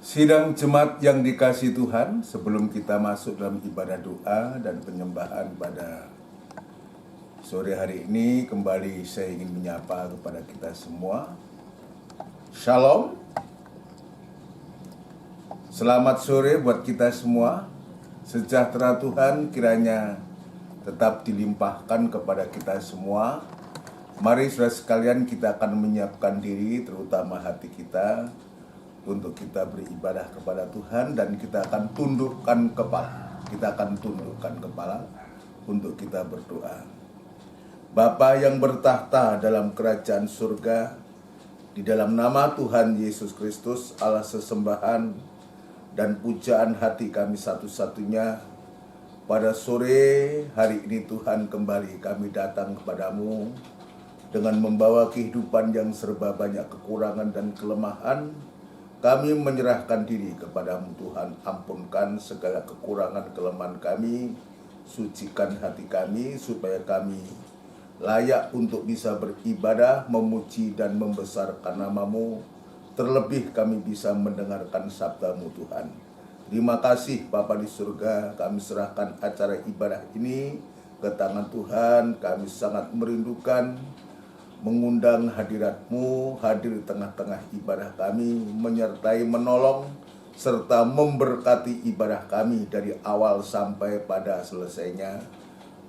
Sidang jemaat yang dikasihi Tuhan, sebelum kita masuk dalam ibadah doa dan penyembahan pada sore hari ini, kembali saya ingin menyapa kepada kita semua. Shalom. Selamat sore buat kita semua. Sejahtera Tuhan kiranya tetap dilimpahkan kepada kita semua. Mari saudara sekalian, kita akan menyiapkan diri, terutama hati kita, untuk kita beribadah kepada Tuhan, dan kita akan tundukkan kepala. Kita akan tundukkan kepala untuk kita berdoa. Bapa yang bertahta dalam kerajaan surga, di dalam nama Tuhan Yesus Kristus, Allah sesembahan dan pujaan hati kami satu-satunya, pada sore hari ini Tuhan, kembali kami datang kepadamu dengan membawa kehidupan yang serba banyak kekurangan dan kelemahan. Kami menyerahkan diri kepadamu Tuhan, ampunkan segala kekurangan kelemahan kami, sucikan hati kami supaya kami layak untuk bisa beribadah, memuji dan membesarkan namamu. Terlebih kami bisa mendengarkan sabdamu Tuhan. Terima kasih Bapa di surga, kami serahkan acara ibadah ini ke tangan Tuhan. Kami sangat merindukan mengundang hadirat-Mu hadir di tengah-tengah ibadah kami, menyertai, menolong, serta memberkati ibadah kami dari awal sampai pada selesainya.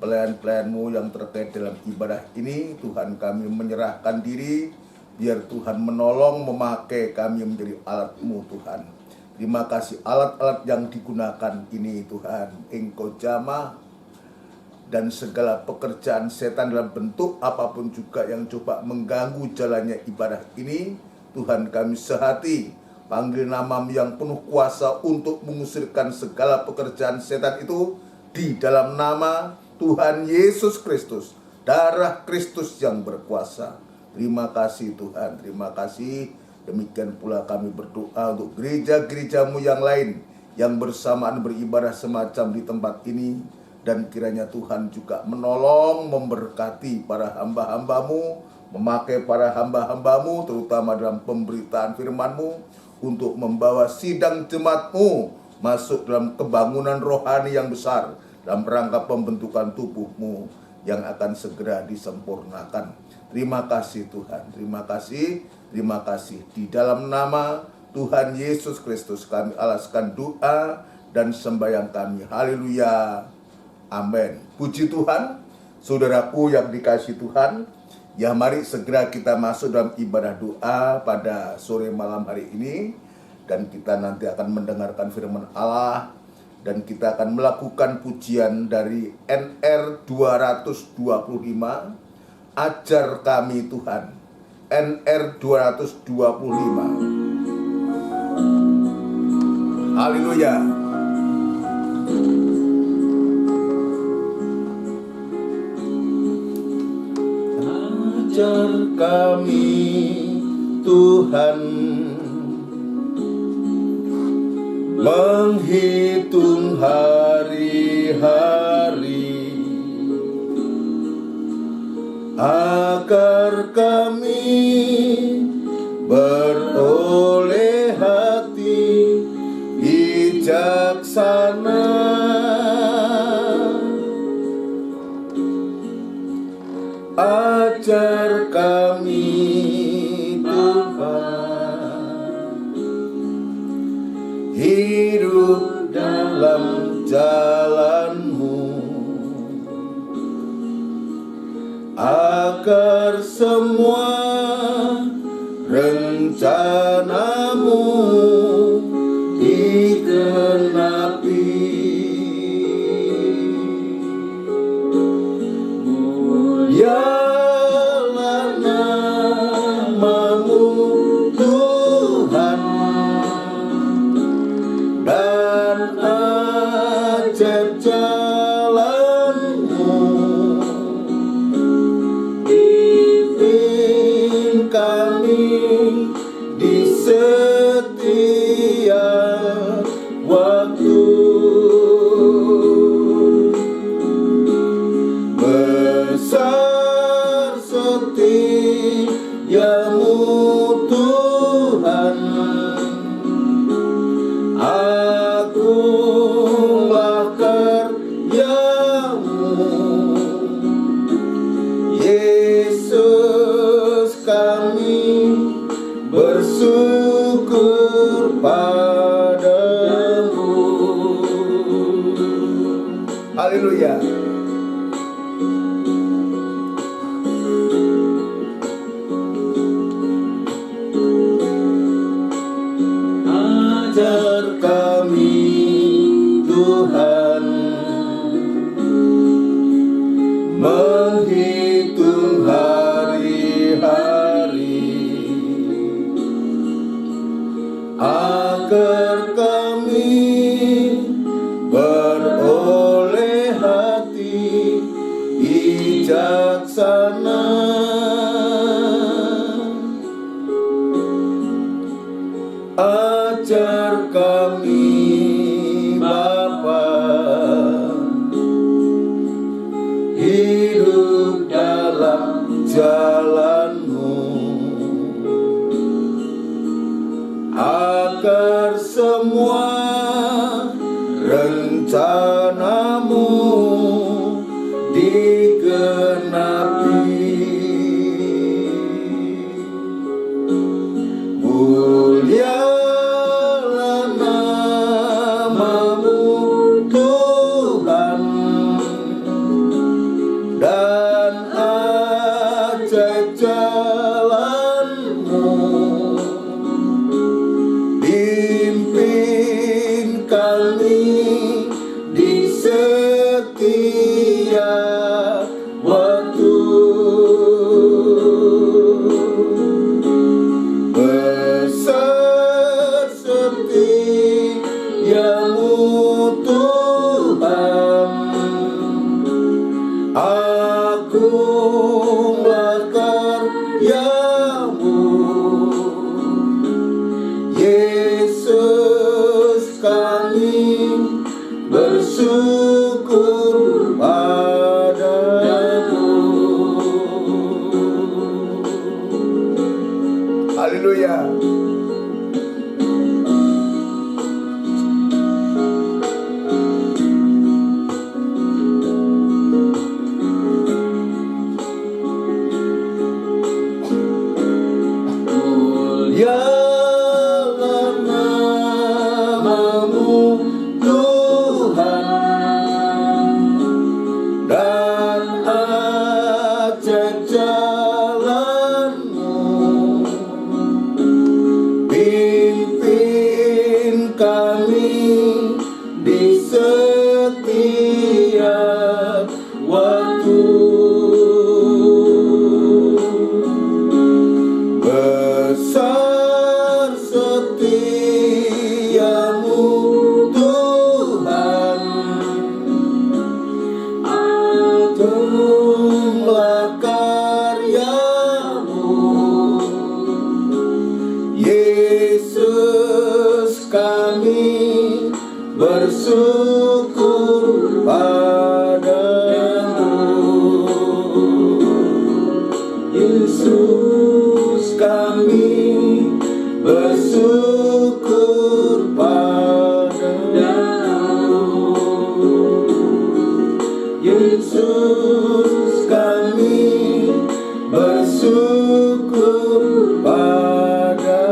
Pelayan-pelayan-Mu yang terkait dalam ibadah ini, Tuhan, kami menyerahkan diri, biar Tuhan menolong, memakai kami menjadi alat-Mu Tuhan. Terima kasih alat-alat yang digunakan ini Tuhan, Engkau jamah, dan segala pekerjaan setan dalam bentuk apapun juga yang coba mengganggu jalannya ibadah ini, Tuhan, kami sehati panggil nama-Mu yang penuh kuasa untuk mengusirkan segala pekerjaan setan itu di dalam nama Tuhan Yesus Kristus, darah Kristus yang berkuasa. Terima kasih Tuhan, terima kasih. Demikian pula kami berdoa untuk gereja-gereja-Mu yang lain yang bersamaan beribadah semacam di tempat ini. Dan kiranya Tuhan juga menolong, memberkati para hamba-hamba-Mu, memakai para hamba-hamba-Mu, terutama dalam pemberitaan firman-Mu, untuk membawa sidang jemaat-Mu masuk dalam kebangunan rohani yang besar, dalam rangka pembentukan tubuh-Mu yang akan segera disempurnakan. Terima kasih Tuhan, terima kasih, terima kasih. Di dalam nama Tuhan Yesus Kristus kami alaskan doa dan sembahyang kami. Haleluya. Amin. Puji Tuhan, saudaraku yang dikasihi Tuhan. Ya, mari segera kita masuk dalam ibadah doa pada sore malam hari ini. Dan kita nanti akan mendengarkan firman Allah. Dan kita akan melakukan pujian dari NR 225. Ajar kami Tuhan. NR 225. Haleluya. Ajar kami Tuhan menghitung hari-hari, agar kami beroleh hati bijaksana. Ajar kami Tuhan hidup dalam jalan-Mu, agar semua rencana-Mu digenapi. Mulialah nama-Mu Tuhan, dan ajar jalan-Mu. Pimpin kami di setiap waktu. Besar setiamu Tuhan, jalan-Mu, pimpin kami di setiap waktu. Besar setiamu Tuhan, agunglah karya-Mu. Yesus, kami bersyukur padamu. Haleluya. Mulialah nama-Mu Tuhan, dan ajak jalan-Mu, pimpin kami di setiap waktu. Besar setiamu Tuhan, agunglah karya-Mu. Yesus, kami bersyukur padamu. Yesus, kami bersyukur padamu. Yesus, kami bersyukur padamu.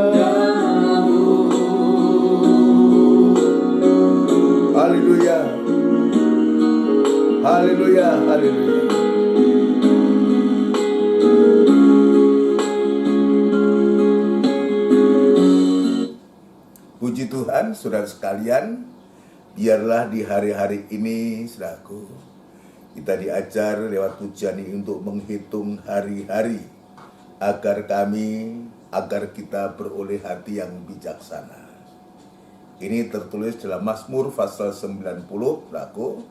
Haleluya. Haleluya, haleluya. Puji Tuhan, saudara sekalian, biarlah di hari-hari ini, saudaraku, kita diajar lewat pujian ini untuk menghitung hari-hari agar kita beroleh hati yang bijaksana. Ini tertulis dalam Mazmur pasal 90, saudaraku.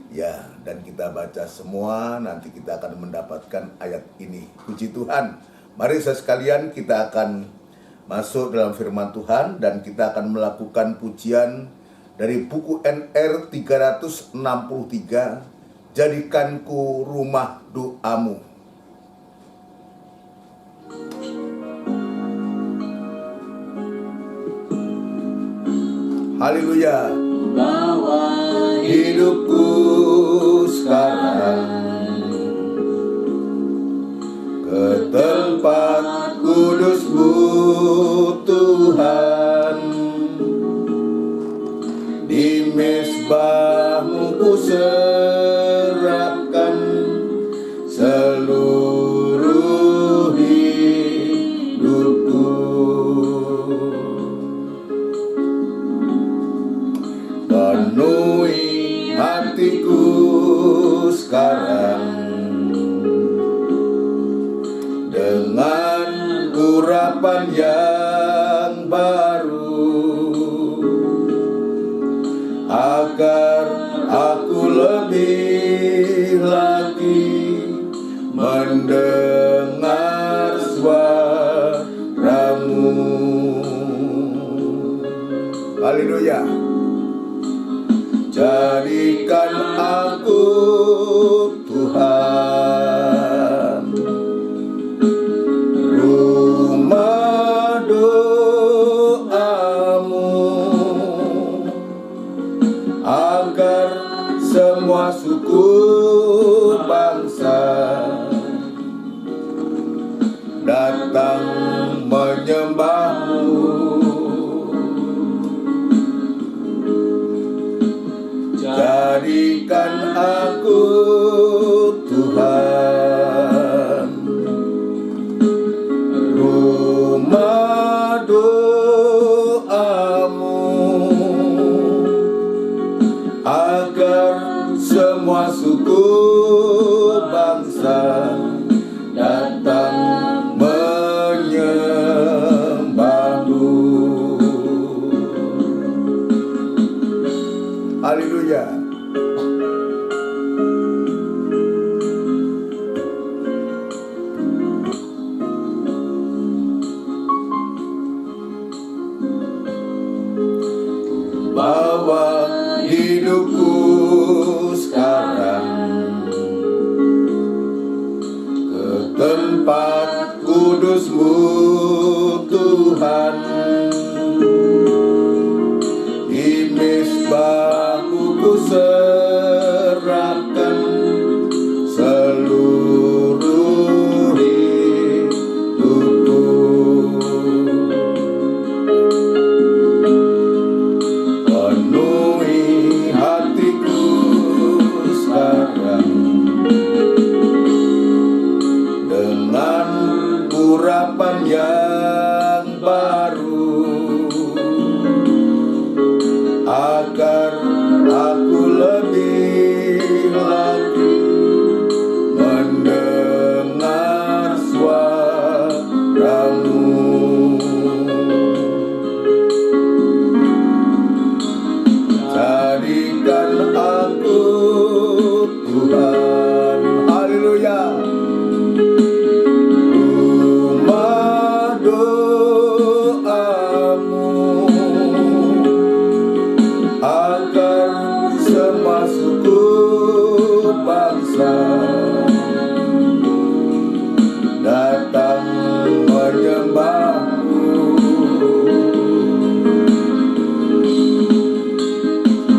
Ya, dan kita baca semua, nanti kita akan mendapatkan ayat ini. Puji Tuhan. Mari saudara sekalian, kita akan masuk dalam firman Tuhan dan kita akan melakukan pujian dari buku NR 363, Jadikanku Rumah Doamu. Haleluya. Bawa hidupku sekarang ke tempat kudus-Mu Tuhan, di mezbah-Mu ku serahkan seluruh hidupku. Penuhi hatiku sekarang dengan urapan yang baru, agar aku lebih lagi mendengar suara-Mu. Haleluya. Jadikan aku Tuhan rumah doa-Mu, agar semua suku bangsa datang menyembah-Mu. Jadikan aku Tuhan kudus-Mu Tuhan, di mezbah-Mu ku serahkan seluruh hidupku. Penuhi hatiku sekarang dengan urapan yang baru, agar aku lebih lagi mendengar suara-Mu. Jadikan aku Tuhan, haleluya, rumah doa-Mu, agar semua suku bangsa datang menyembah-Mu.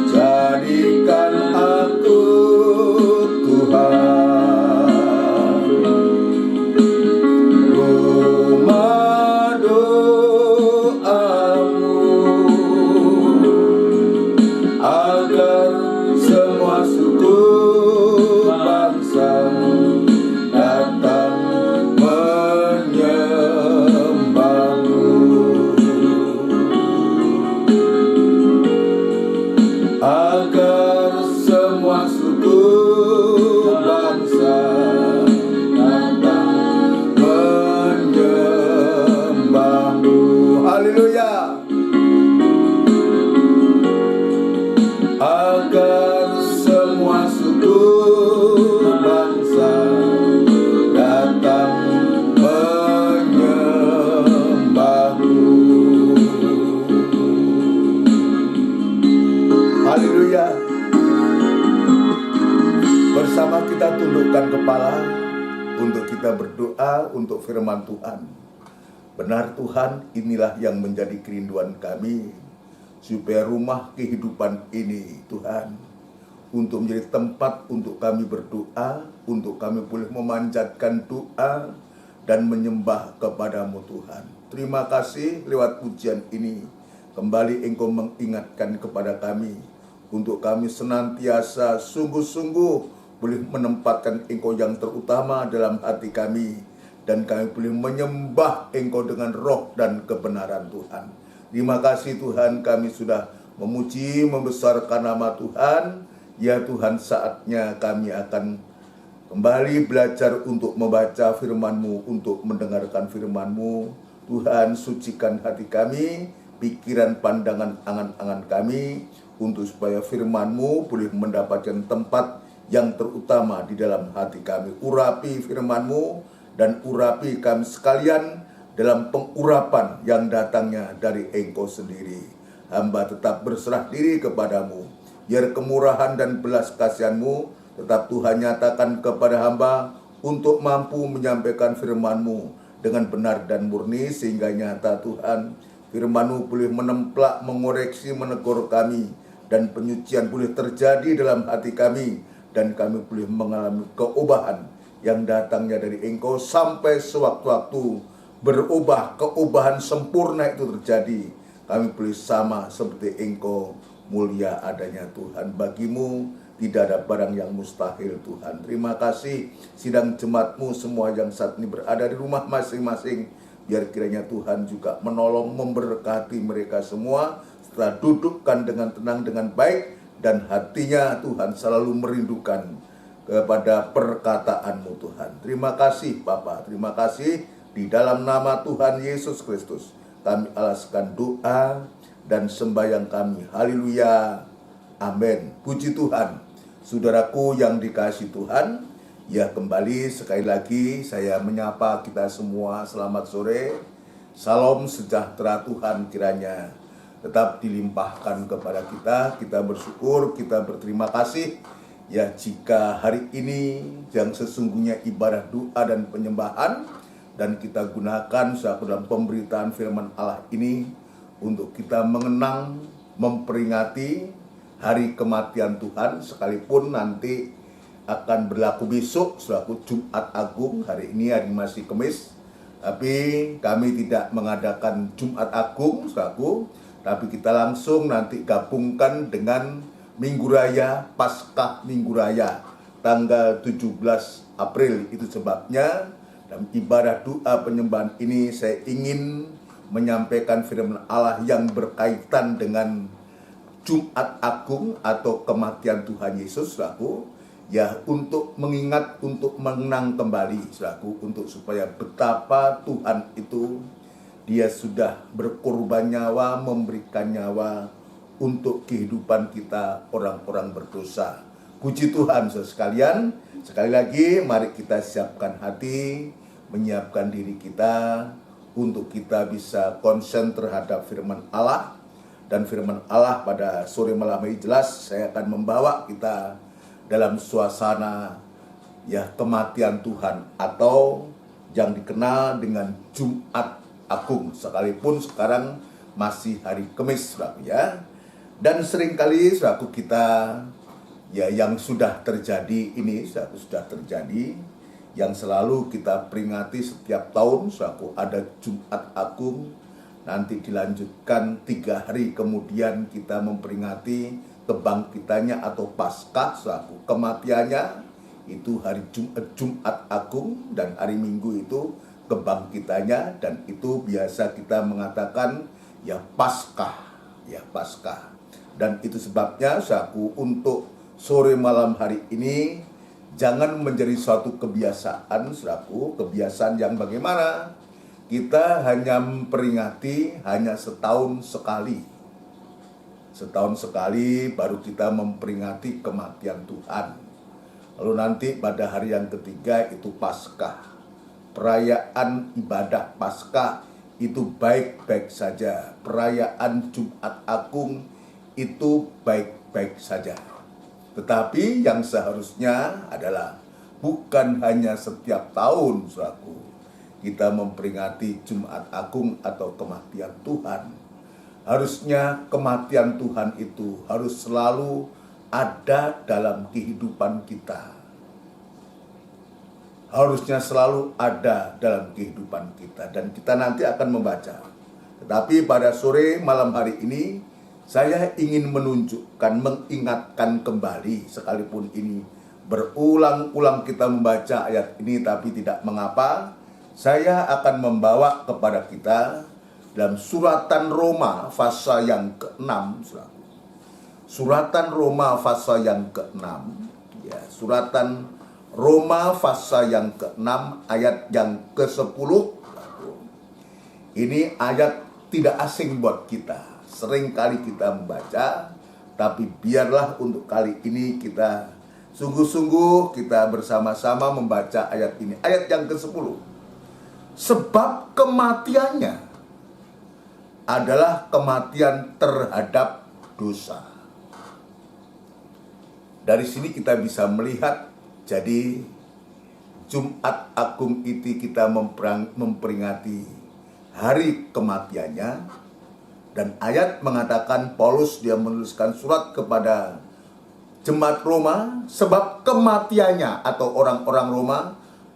Jadikan aku Tuhan, rumah doa-Mu, agar semua suku bangsa datang menyembah-Mu. Agar semua suku bangsa datang menyembah-Mu. Haleluya. Agar semua suku bangsa datang menyembah-Mu. Haleluya. Bersama kita tundukkan kepala untuk kita berdoa untuk firman Tuhan. Benar Tuhan, inilah yang menjadi kerinduan kami, supaya rumah kehidupan ini Tuhan, untuk menjadi tempat untuk kami berdoa, untuk kami boleh memanjatkan doa dan menyembah kepadamu Tuhan. Terima kasih lewat pujian ini, kembali Engkau mengingatkan kepada kami, untuk kami senantiasa sungguh-sungguh boleh menempatkan Engkau yang terutama dalam hati kami, dan kami boleh menyembah Engkau dengan roh dan kebenaran Tuhan. Terima kasih Tuhan, kami sudah memuji, membesarkan nama Tuhan. Ya Tuhan, saatnya kami akan kembali belajar untuk membaca firman-Mu, untuk mendengarkan firman-Mu. Tuhan, sucikan hati kami, pikiran, pandangan, angan-angan kami, untuk supaya firman-Mu boleh mendapatkan tempat yang terutama di dalam hati kami. Urapi firman-Mu dan urapi kami sekalian dalam pengurapan yang datangnya dari Engkau sendiri. Hamba tetap berserah diri kepadamu, biar kemurahan dan belas kasihan-Mu tetap Tuhan nyatakan kepada hamba, untuk mampu menyampaikan firman-Mu dengan benar dan murni, sehingga nyata Tuhan, firman-Mu boleh menemplak, mengoreksi, menegur kami, dan penyucian boleh terjadi dalam hati kami, dan kami boleh mengalami keubahan yang datangnya dari Engkau, sampai sewaktu-waktu berubah, keubahan sempurna itu terjadi, kami boleh sama seperti Engkau. Mulia adanya Tuhan, bagimu tidak ada barang yang mustahil Tuhan. Terima kasih sidang jemaat-Mu semua yang saat ini berada di rumah masing-masing, biar kiranya Tuhan juga menolong, memberkati mereka semua, setelah dudukkan dengan tenang, dengan baik, dan hatinya Tuhan selalu merindukan kepada perkataan-Mu Tuhan. Terima kasih Bapa, terima kasih. Di dalam nama Tuhan Yesus Kristus kami alaskan doa dan sembahyang kami. Haleluya, amin. Puji Tuhan. Saudaraku yang dikasihi Tuhan, ya kembali sekali lagi saya menyapa kita semua. Selamat sore. Salam sejahtera Tuhan kiranya tetap dilimpahkan kepada kita. Kita bersyukur, kita berterima kasih. Ya, jika hari ini yang sesungguhnya ibadah doa dan penyembahan, dan kita gunakan selaku dalam pemberitaan firman Allah ini untuk kita mengenang, memperingati hari kematian Tuhan, sekalipun nanti akan berlaku besok selaku Jumat Agung. Hari ini hari masih Kamis, tapi kami tidak mengadakan Jumat Agung selaku, tapi kita langsung nanti gabungkan dengan Minggu Raya, Paskah Minggu Raya tanggal 17 April. Itu sebabnya dalam ibadah doa penyembahan ini saya ingin menyampaikan firman Allah yang berkaitan dengan Jumat Agung atau kematian Tuhan Yesus selaku, ya, untuk mengingat, untuk mengenang kembali selaku, untuk supaya betapa Tuhan itu dia sudah berkorban nyawa, memberikan nyawa untuk kehidupan kita orang-orang berdosa. Puji Tuhan saudara sekalian. Sekali lagi mari kita siapkan hati, menyiapkan diri kita untuk kita bisa konsen terhadap firman Allah. Dan firman Allah pada sore malam ini jelas saya akan membawa kita dalam suasana ya kematian Tuhan atau yang dikenal dengan Jumat Agung, sekalipun sekarang masih hari Kamis ya. Dan seringkali selaku kita ya yang sudah terjadi ini, sudah terjadi yang selalu kita peringati setiap tahun selaku ada Jumat Agung, nanti dilanjutkan 3 hari kemudian kita memperingati kebangkitannya atau Paskah selaku kematiannya, itu hari Jumat Agung, dan hari Minggu itu kebangkitannya, dan itu biasa kita mengatakan ya Paskah, ya Paskah. Dan itu sebabnya selaku untuk sore malam hari ini jangan menjadi suatu kebiasaan selaku kebiasaan yang bagaimana kita hanya memperingati hanya setahun sekali. Setahun sekali baru kita memperingati kematian Tuhan. Lalu nanti pada hari yang ketiga itu Paskah. Perayaan ibadah Paskah itu baik-baik saja. Perayaan Jumat Agung itu baik-baik saja. Tetapi yang seharusnya adalah bukan hanya setiap tahun selaku kita memperingati Jumat Agung atau kematian Tuhan. Harusnya kematian Tuhan itu harus selalu ada dalam kehidupan kita. Harusnya selalu ada dalam kehidupan kita. Dan kita nanti akan membaca. Tetapi pada sore malam hari ini saya ingin menunjukkan, mengingatkan kembali, sekalipun ini berulang-ulang kita membaca ayat ini, tapi tidak mengapa. Saya akan membawa kepada kita dalam suratan Roma pasal yang ke-6. Suratan Roma pasal yang ke-6. Ya, suratan Roma pasal yang ke-6 ayat yang ke-10. Ini ayat tidak asing buat kita. Sering kali kita membaca, tapi biarlah untuk kali ini kita sungguh-sungguh kita bersama-sama membaca ayat ini. Ayat yang ke-10. Sebab kematiannya adalah kematian terhadap dosa. Dari sini kita bisa melihat, jadi Jumat Agung itu kita memperingati hari kematiannya. Dan ayat mengatakan, Paulus dia menuliskan surat kepada jemaat Roma, sebab kematiannya atau orang-orang Roma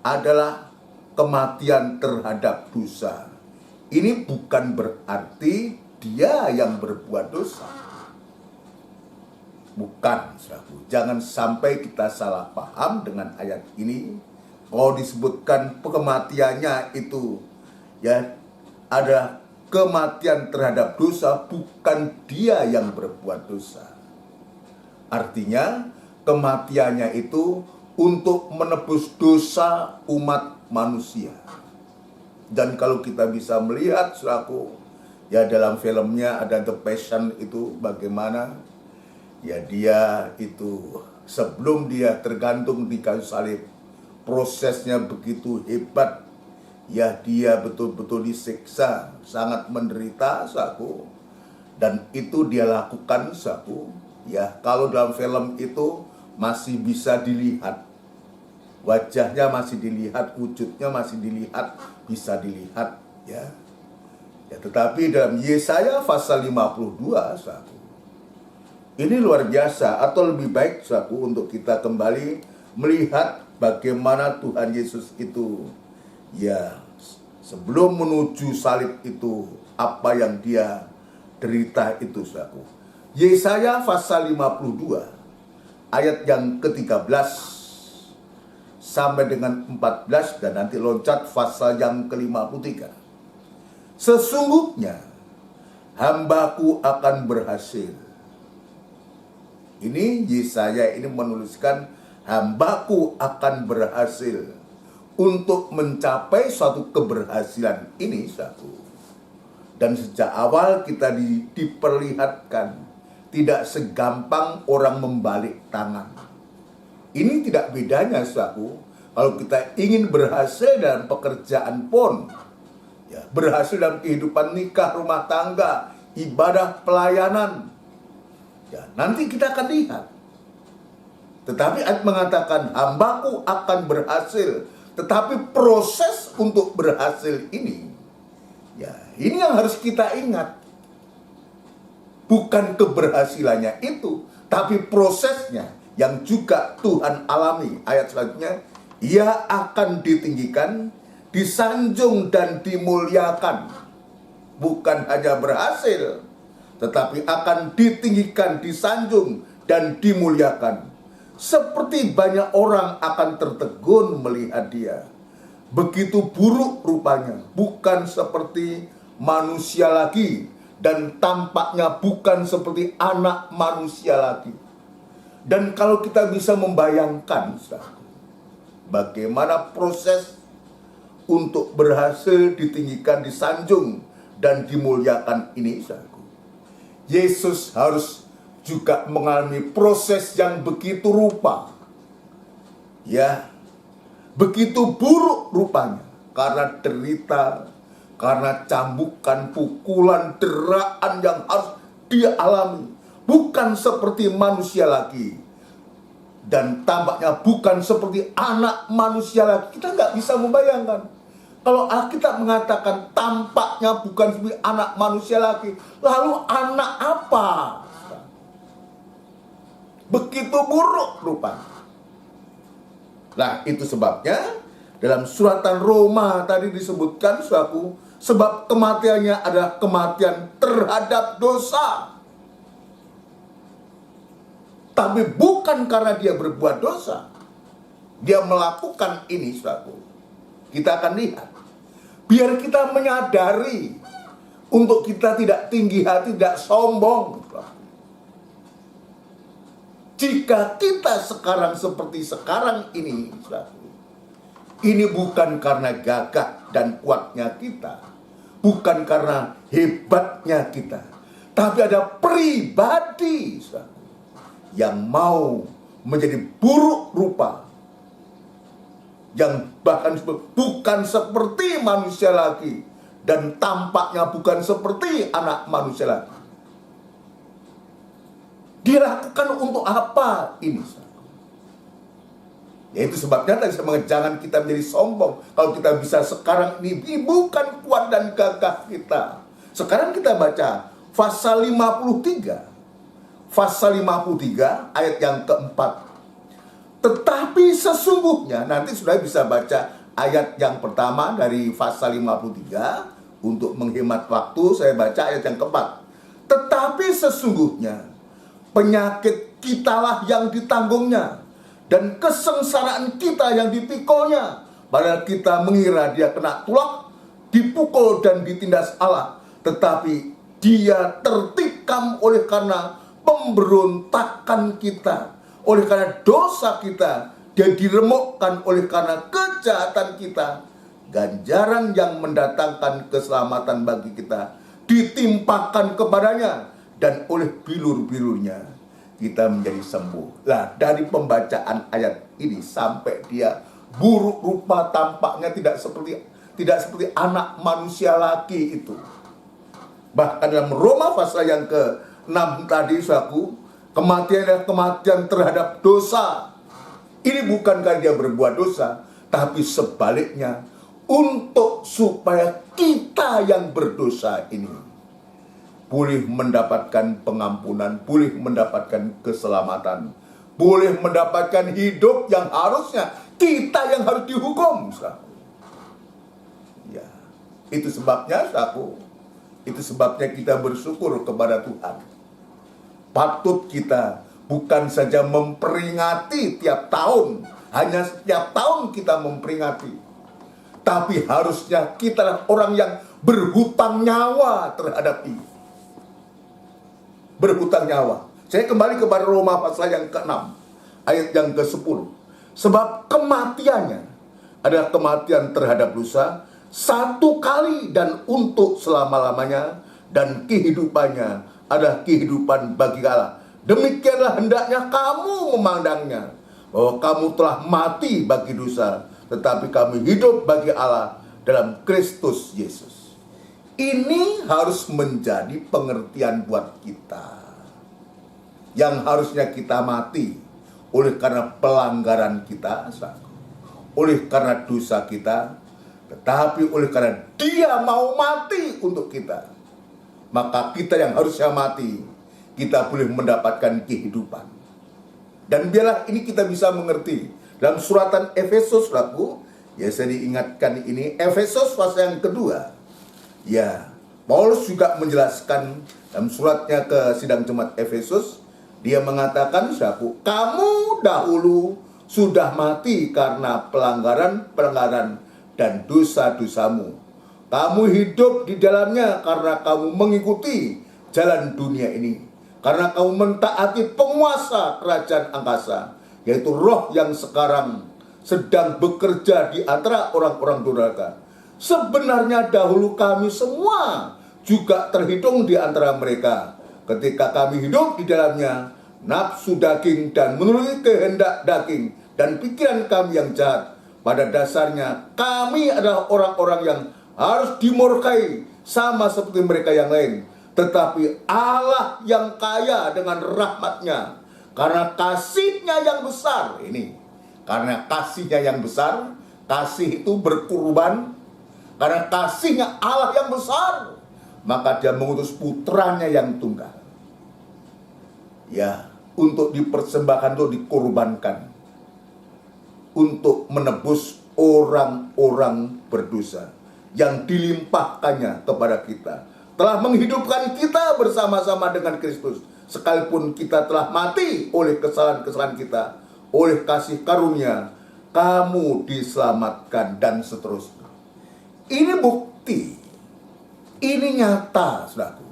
adalah kematian terhadap dosa. Ini bukan berarti dia yang berbuat dosa. Bukan, saudaraku. Jangan sampai kita salah paham dengan ayat ini. Kalau disebutkan kematiannya itu ya ada kematian terhadap dosa, bukan dia yang berbuat dosa. Artinya kematiannya itu untuk menebus dosa umat manusia. Dan kalau kita bisa melihat selaku ya dalam filmnya ada The Passion itu bagaimana ya dia itu sebelum dia tergantung di kayu salib, prosesnya begitu hebat. Ya dia betul-betul disiksa, sangat menderita saku. Dan itu dia lakukan saku. Ya kalau dalam film itu masih bisa dilihat. wajahnya masih dilihat, wujudnya masih dilihat, bisa dilihat, ya. Ya, tetapi dalam Yesaya pasal 52, saudaraku, ini luar biasa, atau lebih baik, saudaraku, untuk kita kembali melihat bagaimana Tuhan Yesus itu, ya, sebelum menuju salib itu, apa yang dia derita itu, saudaraku. Yesaya pasal 52, ayat yang ke-13 sampai dengan 14, dan nanti loncat pasal yang ke-53. Sesungguhnya hambaku akan berhasil. Ini Yesaya ini menuliskan hambaku akan berhasil. Untuk mencapai suatu keberhasilan ini, satu. Dan sejak awal kita diperlihatkan tidak segampang orang membalik tangan. Ini tidak bedanya, satu. Kalau kita ingin berhasil dalam pekerjaan pun, ya, berhasil dalam kehidupan nikah, rumah tangga, ibadah, pelayanan, ya, nanti kita akan lihat. Tetapi ayat mengatakan hambaku akan berhasil. Tetapi proses untuk berhasil ini, ya, ini yang harus kita ingat. Bukan keberhasilannya itu, tapi prosesnya yang juga Tuhan alami. Ayat selanjutnya, ia akan ditinggikan, disanjung dan dimuliakan. Bukan hanya berhasil, tetapi akan ditinggikan, disanjung dan dimuliakan. Seperti banyak orang akan tertegun melihat dia. Begitu buruk rupanya, bukan seperti manusia lagi, dan tampaknya bukan seperti anak manusia lagi. Dan kalau kita bisa membayangkan bagaimana proses untuk berhasil ditinggikan, disanjung, dan dimuliakan ini, Yesus harus juga mengalami proses yang begitu rupa, ya, begitu buruk rupanya, karena derita, karena cambukan, pukulan, deraan yang harus dia alami. Bukan seperti manusia lagi, dan tampaknya bukan seperti anak manusia lagi. Kita nggak bisa membayangkan. Kalau Alkitab mengatakan tampaknya bukan seperti anak manusia lagi, lalu anak apa? Begitu buruk rupanya. Nah, itu sebabnya dalam suratan Roma tadi disebutkan, suatu sebab kematiannya adalah kematian terhadap dosa. Tapi bukan karena dia berbuat dosa. Dia melakukan ini, suatu. Kita akan lihat. Biar kita menyadari untuk kita tidak tinggi hati, tidak sombong. Jika kita sekarang seperti sekarang ini bukan karena gagah dan kuatnya kita, bukan karena hebatnya kita, tapi ada pribadi yang mau menjadi buruk rupa, yang bahkan bukan seperti manusia lagi, dan tampaknya bukan seperti anak manusia lagi. Dilakukan untuk apa ini? Yaitu sebabnya tadi saya mengatakan jangan kita menjadi sombong. Kalau kita bisa sekarang ini bukan kuat dan gagah kita. Sekarang kita baca pasal 53. Pasal 53 ayat yang keempat. Tetapi sesungguhnya, nanti sudah bisa baca ayat yang pertama dari pasal 53. Untuk menghemat waktu saya baca ayat yang keempat. Tetapi sesungguhnya penyakit kitalah yang ditanggungnya, dan kesengsaraan kita yang dipikulnya. Padahal kita mengira dia kena tulak, dipukul dan ditindas Allah, tetapi dia tertikam oleh karena pemberontakan kita, oleh karena dosa kita. Dia diremukkan oleh karena kejahatan kita. Ganjaran yang mendatangkan keselamatan bagi kita ditimpakan kepadanya, dan oleh bilur-bilurnya kita menjadi sembuh. Nah, dari pembacaan ayat ini sampai dia buruk rupa, tampaknya tidak seperti anak manusia lagi itu. Bahkan dalam Roma pasal yang ke-6 tadi, kematian adalah kematian terhadap dosa. Ini bukan karena dia berbuat dosa, tapi sebaliknya untuk supaya kita yang berdosa ini boleh mendapatkan pengampunan, boleh mendapatkan keselamatan, boleh mendapatkan hidup yang harusnya kita yang harus dihukum. Ya, itu sebabnya itu sebabnya kita bersyukur kepada Tuhan. Patut kita bukan saja memperingati tiap tahun, hanya setiap tahun kita memperingati, tapi harusnya kita orang yang berhutang nyawa terhadap ini. Berhutang nyawa. Saya kembali kepada Roma pasal yang ke-6, ayat yang ke-10. Sebab kematiannya adalah kematian terhadap dosa satu kali dan untuk selama-lamanya, dan kehidupannya adalah kehidupan bagi Allah. Demikianlah hendaknya kamu memandangnya, bahwa kamu telah mati bagi dosa, tetapi kami hidup bagi Allah dalam Kristus Yesus. Ini harus menjadi pengertian buat kita. Yang harusnya kita mati oleh karena pelanggaran kita, oleh karena dosa kita, tetapi oleh karena Dia mau mati untuk kita, maka kita yang harusnya mati, kita boleh mendapatkan kehidupan. Dan biarlah ini kita bisa mengerti dalam suratan Efesus, saudaraku. Ya, saya diingatkan ini Efesus pasal yang kedua. Ya, Paulus juga menjelaskan dalam suratnya ke sidang jemaat Efesus. Dia mengatakan, saudaraku, kamu dahulu sudah mati karena pelanggaran dan dosa-dosamu. Kamu hidup di dalamnya karena kamu mengikuti jalan dunia ini. Karena kamu mentaati penguasa kerajaan angkasa, yaitu roh yang sekarang sedang bekerja di antara orang-orang durhaka. Sebenarnya dahulu kami semua juga terhitung di antara mereka. Ketika kami hidup di dalamnya, nafsu daging dan menuruti kehendak daging dan pikiran kami yang jahat. Pada dasarnya kami adalah orang-orang yang harus dimurkai sama seperti mereka yang lain. Tetapi Allah yang kaya dengan rahmatnya, karena kasih-Nya yang besar ini, karena kasih-Nya yang besar, kasih itu berkorban. Karena kasih-Nya Allah yang besar, maka Dia mengutus putranya yang tunggal, ya, untuk dipersembahkan, untuk dikorbankan, untuk menebus orang-orang berdosa yang dilimpahkannya kepada kita. Telah menghidupkan kita bersama-sama dengan Kristus, sekalipun kita telah mati oleh kesalahan-kesalahan kita. Oleh kasih karunia kamu diselamatkan, dan seterusnya. Ini bukti, ini nyata, saudaraku.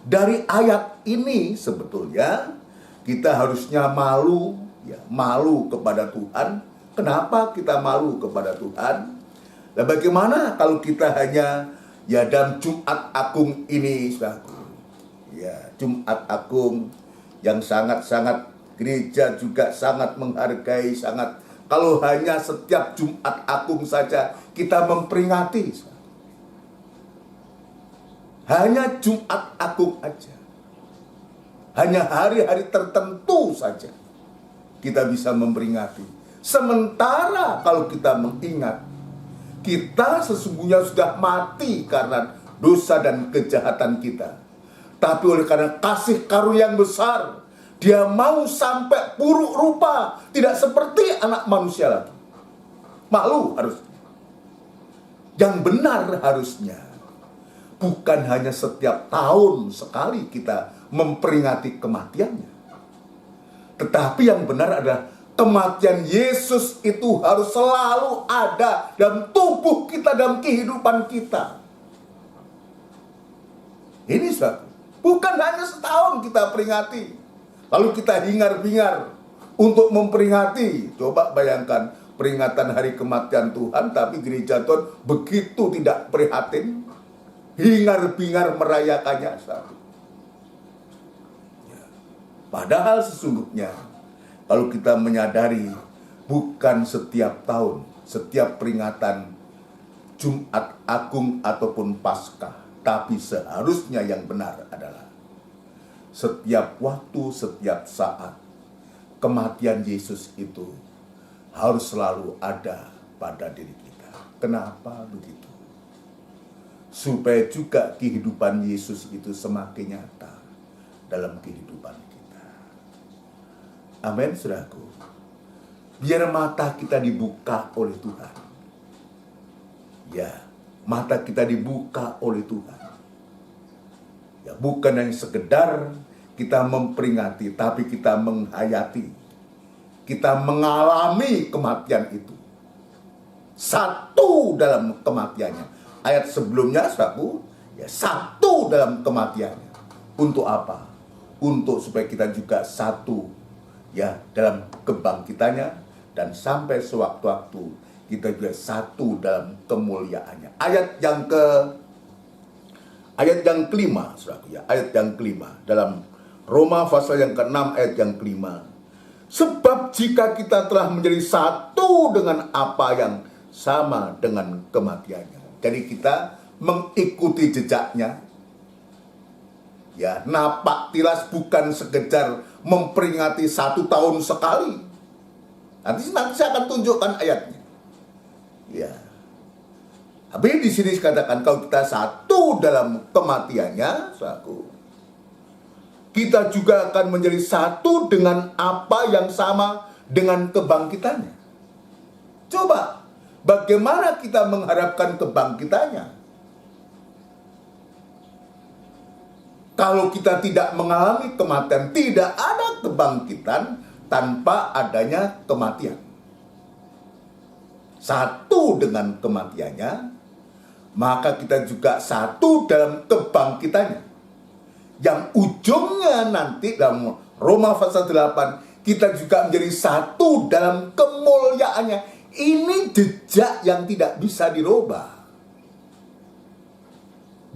Dari ayat ini sebetulnya kita harusnya malu, ya, malu kepada Tuhan. Kenapa kita malu kepada Tuhan? Nah, bagaimana kalau kita hanya, ya, dalam Jumat Agung ini, saudaraku, ya, Jumat Agung yang sangat-sangat gereja juga sangat menghargai, sangat. Kalau hanya setiap Jumat Agung saja kita memperingati, hanya Jumat Agung aja, hanya hari-hari tertentu saja kita bisa memperingati. Sementara kalau kita mengingat, kita sesungguhnya sudah mati karena dosa dan kejahatan kita. Tapi oleh karena kasih karunia yang besar, Dia mau sampai buruk rupa, tidak seperti anak manusia lagi. Malu harusnya. Yang benar harusnya, bukan hanya setiap tahun sekali kita memperingati kematiannya, tetapi yang benar adalah kematian Yesus itu harus selalu ada dalam tubuh kita, dalam kehidupan kita. Ini bukan hanya setahun kita peringati, lalu kita hingar-bingar untuk memperingati. Coba bayangkan peringatan hari kematian Tuhan, tapi gereja Tuhan begitu tidak prihatin, hingar-bingar merayakannya. Padahal sesungguhnya kalau kita menyadari, bukan setiap tahun, setiap peringatan Jumat Agung ataupun Paskah, tapi seharusnya yang benar adalah setiap waktu, setiap saat kematian Yesus itu harus selalu ada pada diri kita. Kenapa begitu? Supaya juga kehidupan Yesus itu semakin nyata dalam kehidupan kita. Amin, saudaraku. Biar mata kita dibuka oleh Tuhan. Ya, mata kita dibuka oleh Tuhan. Ya, bukan hanya sekedar kita memperingati, tapi kita menghayati. Kita mengalami kematian itu. Satu dalam kematiannya. Ayat sebelumnya, saudaraku, ya, satu dalam kematiannya. Untuk apa? Untuk supaya kita juga satu, ya, dalam kebangkitannya, dan sampai sewaktu-waktu kita juga satu dalam kemuliaannya. Ayat yang kelima, saudaraku, ya, ayat yang kelima dalam Roma pasal yang ke-6 ayat yang kelima. Sebab jika kita telah menjadi satu dengan apa yang sama dengan kematiannya. Jadi kita mengikuti jejaknya. Ya, napak tilas bukan sekedar memperingati 1 tahun sekali. Nanti saya akan tunjukkan ayatnya. Ya. Tapi di sini dikatakan kalau kita satu dalam kematiannya, saudaraku, kita juga akan menjadi satu dengan apa yang sama dengan kebangkitannya. Coba, bagaimana kita mengharapkan kebangkitannya? Kalau kita tidak mengalami kematian, tidak ada kebangkitan tanpa adanya kematian. Satu dengan kematiannya, maka kita juga satu dalam kebangkitannya. Yang ujungnya nanti dalam Roma pasal 8, kita juga menjadi satu dalam kemuliaannya. Ini jejak yang tidak bisa dirubah.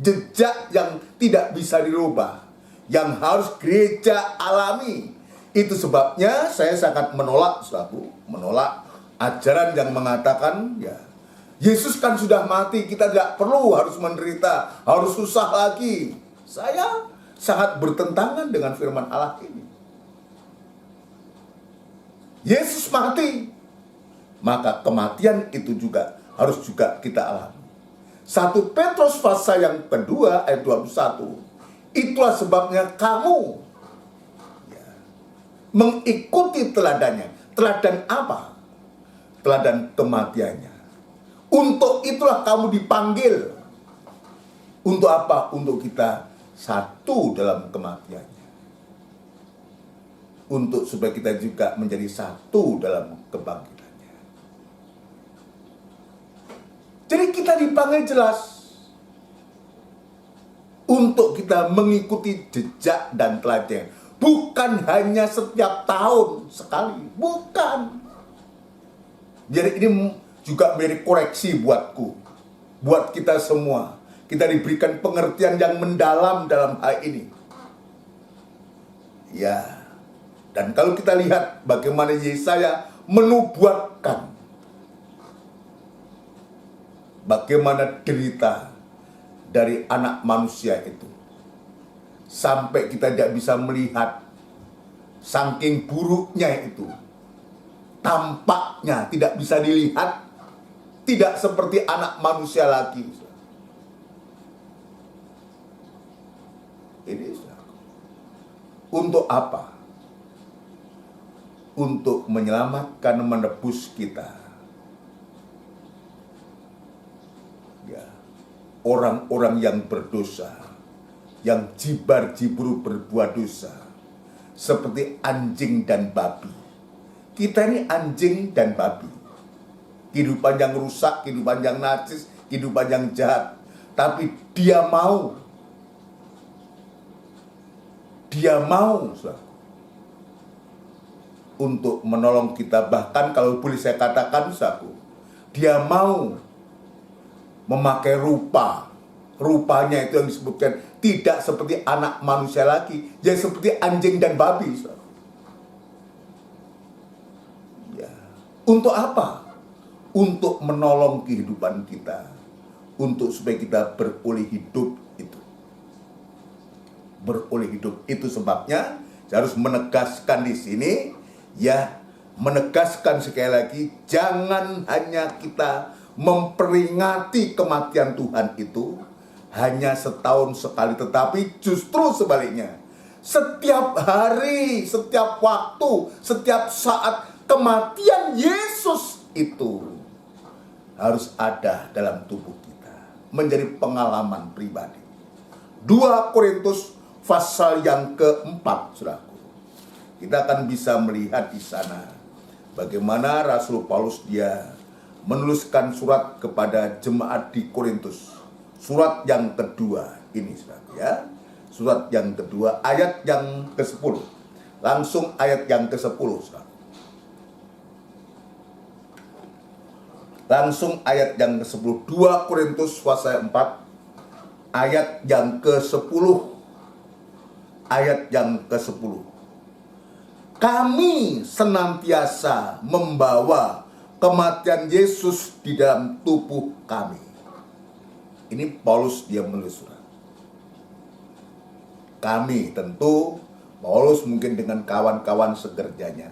Jejak yang tidak bisa dirubah. Yang harus gereja alami. Itu sebabnya saya sangat menolak, saudaraku, menolak ajaran yang mengatakan, ya, Yesus kan sudah mati, kita tidak perlu harus menderita, harus susah lagi. Saya sangat bertentangan dengan firman Allah ini. Yesus mati, maka kematian itu juga harus juga kita alami. 1 Petrus pasal yang kedua ayat 21. Itulah sebabnya kamu, ya, mengikuti teladannya. Teladan apa? Teladan kematiannya. Untuk itulah kamu dipanggil. Untuk apa? Untuk kita satu dalam kematiannya. Untuk supaya kita juga menjadi satu dalam kebangkitannya. Jadi kita dipanggil jelas untuk kita mengikuti jejak dan teladan. Bukan hanya setiap tahun sekali. Bukan. Jadi ini juga menjadi koreksi buatku, buat kita semua. Kita diberikan pengertian yang mendalam dalam hal ini. Ya, dan kalau kita lihat bagaimana Yesaya menubuatkan bagaimana derita dari anak manusia itu, sampai kita tidak bisa melihat saking buruknya itu. Tampaknya tidak bisa dilihat, tidak seperti anak manusia lagi. Ini untuk apa? Untuk menyelamatkan, menebus kita. Ya, orang-orang yang berdosa, yang jibar-jibru berbuat dosa, seperti anjing dan babi. Kita ini anjing dan babi. Kehidupan yang rusak, kehidupan yang najis, kehidupan yang jahat. Tapi dia mau. Dia mau, saudara, untuk menolong kita. Bahkan kalau boleh saya katakan, saudara, dia mau memakai rupa. Rupanya itu yang disebutkan tidak seperti anak manusia lagi. Jadi seperti anjing dan babi, saudara. Untuk apa? Untuk menolong kehidupan kita. Untuk supaya kita beroleh hidup itu. Beroleh hidup. Itu sebabnya saya harus menegaskan di sini, ya, menegaskan sekali lagi, jangan hanya kita memperingati kematian Tuhan itu hanya setahun sekali, tetapi justru sebaliknya. Setiap hari, setiap waktu, setiap saat kematian Yesus itu harus ada dalam tubuh kita, menjadi pengalaman pribadi. 2 Korintus pasal yang keempat, saudaraku. Kita akan bisa melihat di sana bagaimana Rasul Paulus dia menuliskan surat kepada jemaat di Korintus. Surat yang kedua ini, saudaraku ya. Surat yang kedua ayat yang ke-10. Langsung ayat yang ke-10, saudara. Langsung ayat yang ke-10. 2 Korintus pasal 4 ayat yang ke-10. Ayat yang ke-10. Kami senantiasa membawa kematian Yesus di dalam tubuh kami. Ini Paulus dia menulis surat. Kami tentu, Paulus mungkin dengan kawan-kawan sekerjanya.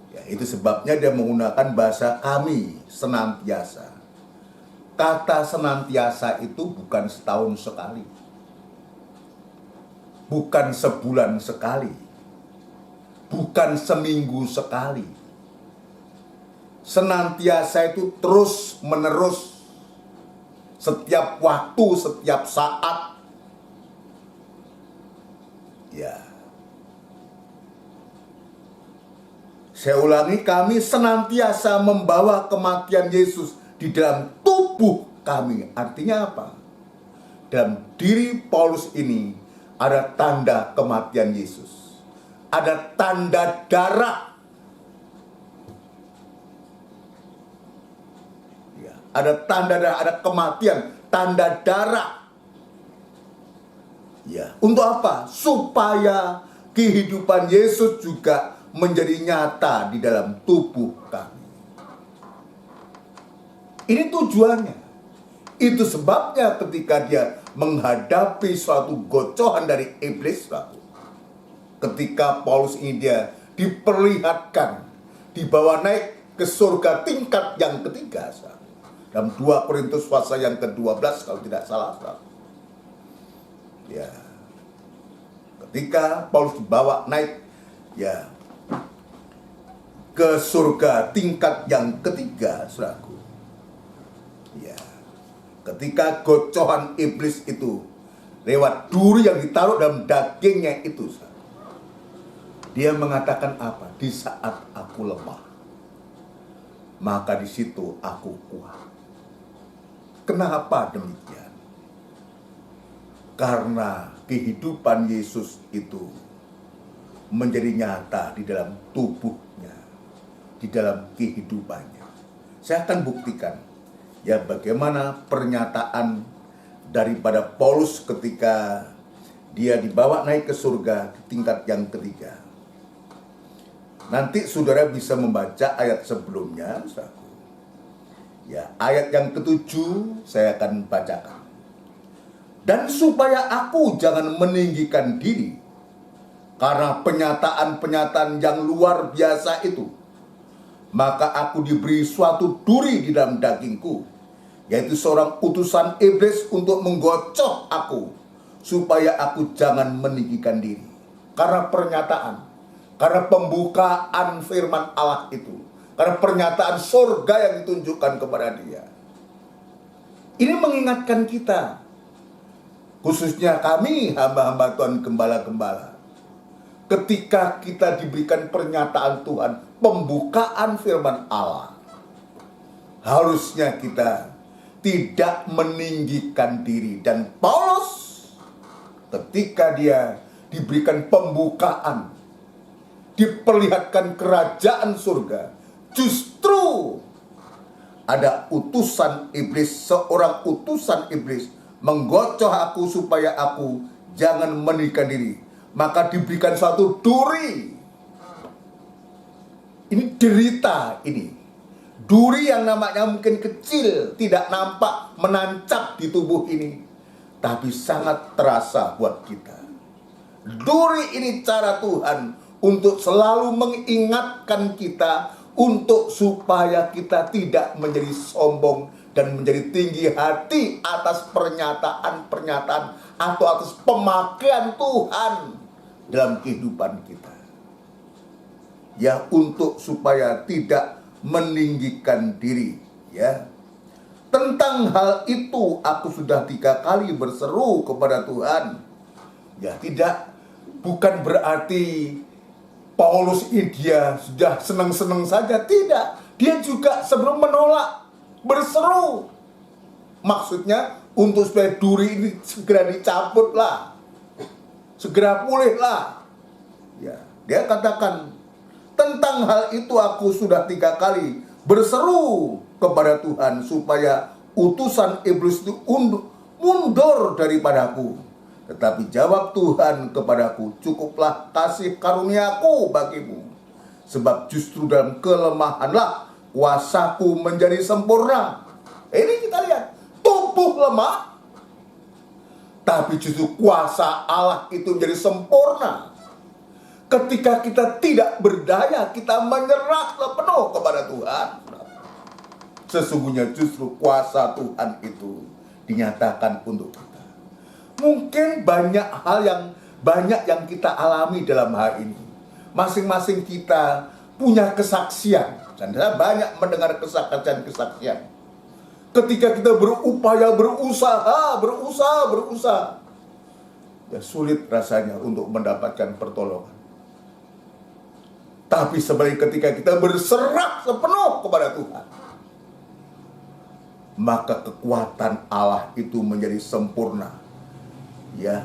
Ya, itu sebabnya dia menggunakan bahasa kami senantiasa. Kata senantiasa itu bukan setahun sekali. Bukan sebulan sekali. Bukan seminggu sekali. Senantiasa itu terus menerus. Setiap waktu, setiap saat. Ya. Saya ulangi, kami senantiasa membawa kematian Yesus di dalam tubuh kami. Artinya apa? Dalam diri Paulus ini ada tanda kematian Yesus. Ada tanda darah. Ya, ada tanda darah, ada kematian, tanda darah. Ya, untuk apa? Supaya kehidupan Yesus juga menjadi nyata di dalam tubuh kami. Ini tujuannya. Itu sebabnya ketika dia menghadapi suatu gocohan dari iblis, ketika Paulus ini dia diperlihatkan, dibawa naik ke surga tingkat yang ketiga, dalam 2 Korintus pasal yang ke-12 kalau tidak salah. Ya, ketika Paulus dibawa naik ya ke surga tingkat yang ketiga, saudaraku. Ya, ketika gocohan iblis itu lewat duri yang ditaruh dalam dagingnya itu, saudara, dia mengatakan apa? Di saat aku lemah, maka di situ aku kuat. Kenapa demikian? Karena kehidupan Yesus itu menjadi nyata di dalam tubuhnya, di dalam kehidupannya. Saya akan buktikan ya bagaimana pernyataan daripada Paulus ketika dia dibawa naik ke surga di tingkat yang ketiga. Nanti saudara bisa membaca ayat sebelumnya. Ya, ayat yang ke-7 saya akan bacakan. Dan supaya aku jangan meninggikan diri karena penyataan-penyataan yang luar biasa itu, maka aku diberi suatu duri di dalam dagingku, yaitu seorang utusan iblis untuk menggocoh aku, supaya aku jangan meninggikan diri. Karena pernyataan, karena pembukaan firman Allah itu, karena pernyataan surga yang ditunjukkan kepada dia. Ini mengingatkan kita, khususnya kami hamba-hamba Tuhan, gembala-gembala, ketika kita diberikan pernyataan Tuhan, pembukaan firman Allah, harusnya kita tidak meninggikan diri. Dan Paulus ketika dia diberikan pembukaan, diperlihatkan kerajaan surga, justru ada utusan iblis, seorang utusan iblis menggocoh aku supaya aku jangan meninggikan diri. Maka diberikan suatu duri. Ini derita ini. Duri yang namanya mungkin kecil, tidak nampak menancap di tubuh ini, tapi sangat terasa buat kita. Duri ini cara Tuhan untuk selalu mengingatkan kita untuk supaya kita tidak menjadi sombong dan menjadi tinggi hati atas pernyataan-pernyataan atau atas pemakaian Tuhan dalam kehidupan kita. Ya, untuk supaya tidak meninggikan diri, ya. Tentang hal itu aku sudah 3 kali berseru kepada Tuhan. Ya, bukan berarti Paulus ini dia sudah senang-senang saja, tidak. Dia juga sebelum menolak berseru. Maksudnya untuk supaya duri ini segera dicabutlah, segera pulihlah. Ya, dia katakan tentang hal itu aku sudah 3 kali berseru kepada Tuhan supaya utusan iblis itu mundur daripadaku. Tetapi jawab Tuhan kepadaku, cukuplah kasih karuniaku bagimu, sebab justru dalam kelemahanlah kuasaku menjadi sempurna. Ini kita lihat, tubuh lemah, tapi justru kuasa Allah itu menjadi sempurna. Ketika kita tidak berdaya, kita menyerah penuh kepada Tuhan. Sesungguhnya justru kuasa Tuhan itu dinyatakan untuk kita. Mungkin banyak yang kita alami dalam hal ini. Masing-masing kita punya kesaksian. Dan saya banyak mendengar kesaksian-kesaksian. Ketika kita berusaha, ya sulit rasanya untuk mendapatkan pertolongan. Tapi sebaliknya ketika kita berserah sepenuh kepada Tuhan, maka kekuatan Allah itu menjadi sempurna. Ya,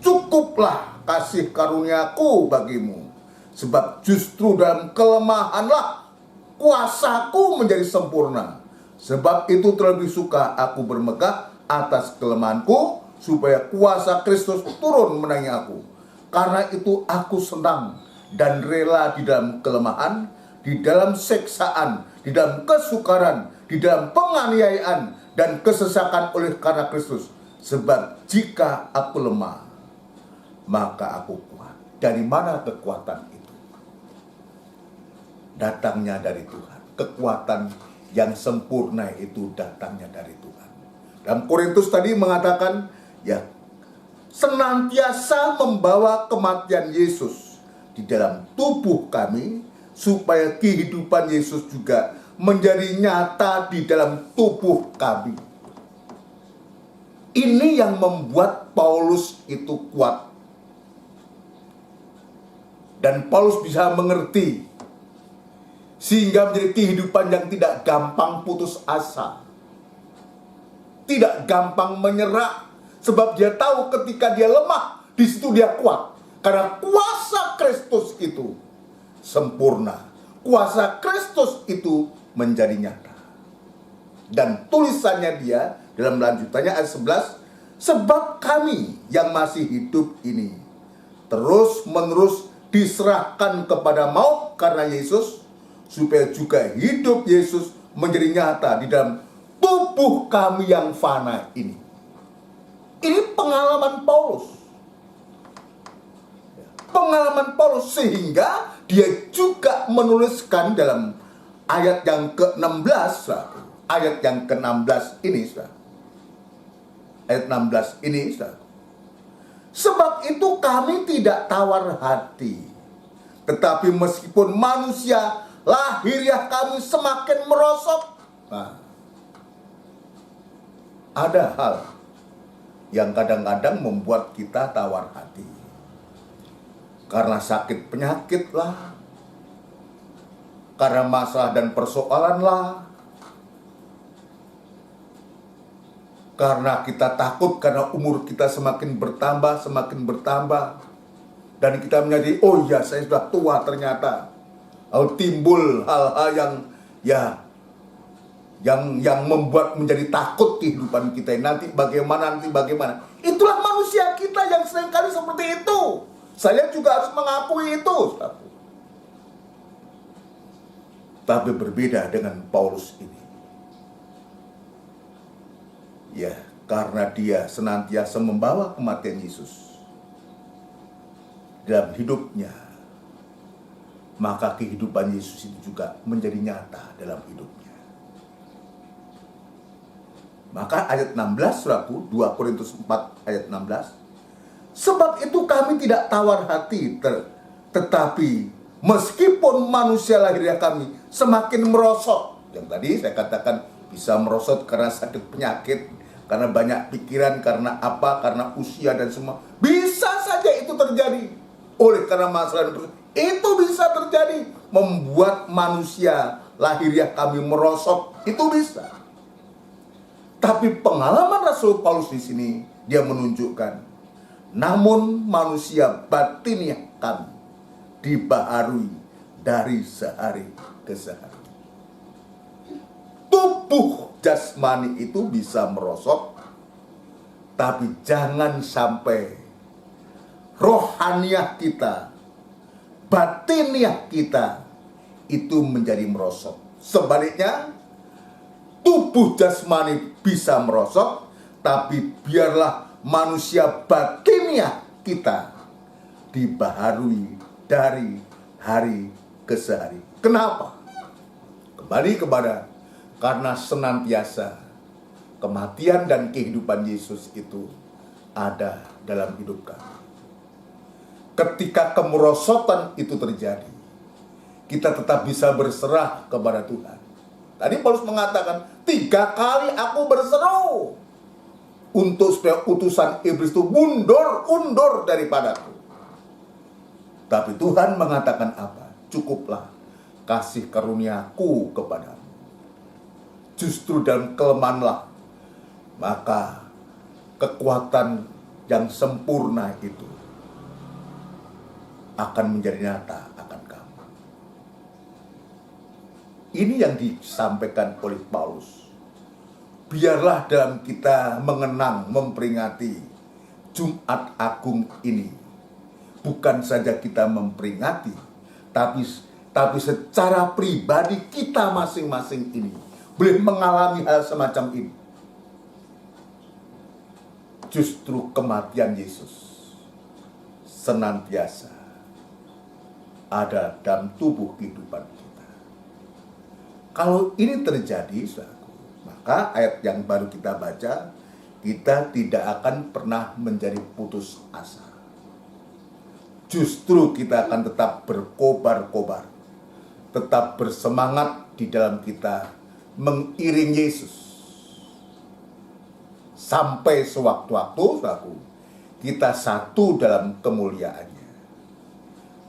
cukuplah kasih karuniaku bagimu, sebab justru dalam kelemahanlah kuasaku menjadi sempurna. Sebab itu terlebih suka aku bermegah atas kelemahanku, supaya kuasa Kristus turun menangis aku. Karena itu aku senang dan rela di dalam kelemahan, di dalam siksaan, di dalam kesukaran, di dalam penganiayaan dan kesesakan oleh karena Kristus. Sebab jika aku lemah, maka aku kuat. Dari mana kekuatan itu? Datangnya dari Tuhan. Kekuatan yang sempurna itu datangnya dari Tuhan. Dalam Korintus tadi mengatakan, ya, senantiasa membawa kematian Yesus di dalam tubuh kami, supaya kehidupan Yesus juga menjadi nyata di dalam tubuh kami. Ini yang membuat Paulus itu kuat. Dan Paulus bisa mengerti, sehingga menjadi kehidupan yang tidak gampang putus asa, tidak gampang menyerah, sebab dia tahu ketika dia lemah, di situ dia kuat. Karena kuasa Kristus itu sempurna, kuasa Kristus itu menjadi nyata. Dan tulisannya dia dalam lanjutannya ayat 11, sebab kami yang masih hidup ini terus menerus diserahkan kepada maut karena Yesus, supaya juga hidup Yesus menjadi nyata di dalam tubuh kami yang fana ini. Ini pengalaman Paulus. Pengalaman Paulus, sehingga dia juga menuliskan dalam ayat yang ke-16, ayat yang ke-16 ini, ayat 16 ini, sebab itu kami tidak tawar hati, tetapi meskipun manusia lahiriah kami semakin merosot. Nah, ada hal yang kadang-kadang membuat kita tawar hati. Karena sakit penyakit lah, karena masalah dan persoalan lah, karena kita takut karena umur kita semakin bertambah, dan kita menjadi, oh ya saya sudah tua ternyata. Lalu timbul hal-hal yang membuat menjadi takut kehidupan kita. Nanti bagaimana. Itulah manusia kita yang seringkali seperti itu. Saya juga harus mengakui itu. Tapi berbeda dengan Paulus ini. Ya, karena dia senantiasa membawa kematian Yesus. dalam hidupnya, maka kehidupan Yesus itu juga menjadi nyata dalam hidupnya. Maka ayat 16 saudaraku, 2 Korintus 4 ayat 16, sebab itu kami tidak tawar hati, tetapi meskipun manusia lahiriah kami semakin merosot. Yang tadi saya katakan bisa merosot karena sakit penyakit, karena banyak pikiran, karena apa, karena usia dan semua. Bisa saja itu terjadi. Oleh karena masalah itu bisa terjadi, membuat manusia lahiriah kami merosot, itu bisa. Tapi pengalaman Rasul Paulus di sini, dia menunjukkan, namun manusia batiniah kami dibaharui dari sehari ke sehari. Tubuh jasmani itu bisa merosot, tapi jangan sampai rohaniah kita, batiniah kita itu menjadi merosot. Sebaliknya, tubuh jasmani bisa merosot, tapi biarlah manusia batiniah kita dibaharui dari hari ke hari. Kenapa? Kembali kepada, karena senantiasa kematian dan kehidupan Yesus itu ada dalam hidup kami. Ketika kemerosotan itu terjadi, kita tetap bisa berserah kepada Tuhan. Tadi Paulus mengatakan, 3 kali aku berseru untuk supaya utusan iblis itu undur daripadaku. Tapi Tuhan mengatakan apa? Cukuplah kasih karuniaku kepadamu. Justru dalam kelemahanlah maka kekuatan yang sempurna itu akan menjadi nyata akan kamu. Ini yang disampaikan oleh Paulus. Biarlah dalam kita mengenang, memperingati Jumat Agung ini, bukan saja kita memperingati, tapi secara pribadi kita masing-masing ini boleh mengalami hal semacam ini. Justru kematian Yesus senantiasa ada dalam tubuh kehidupan kita. Kalau ini terjadi, maka ayat yang baru kita baca, kita tidak akan pernah menjadi putus asa. Justru kita akan tetap berkobar-kobar, tetap bersemangat di dalam kita mengiring Yesus. Sampai sewaktu-waktu kita satu dalam kemuliaannya.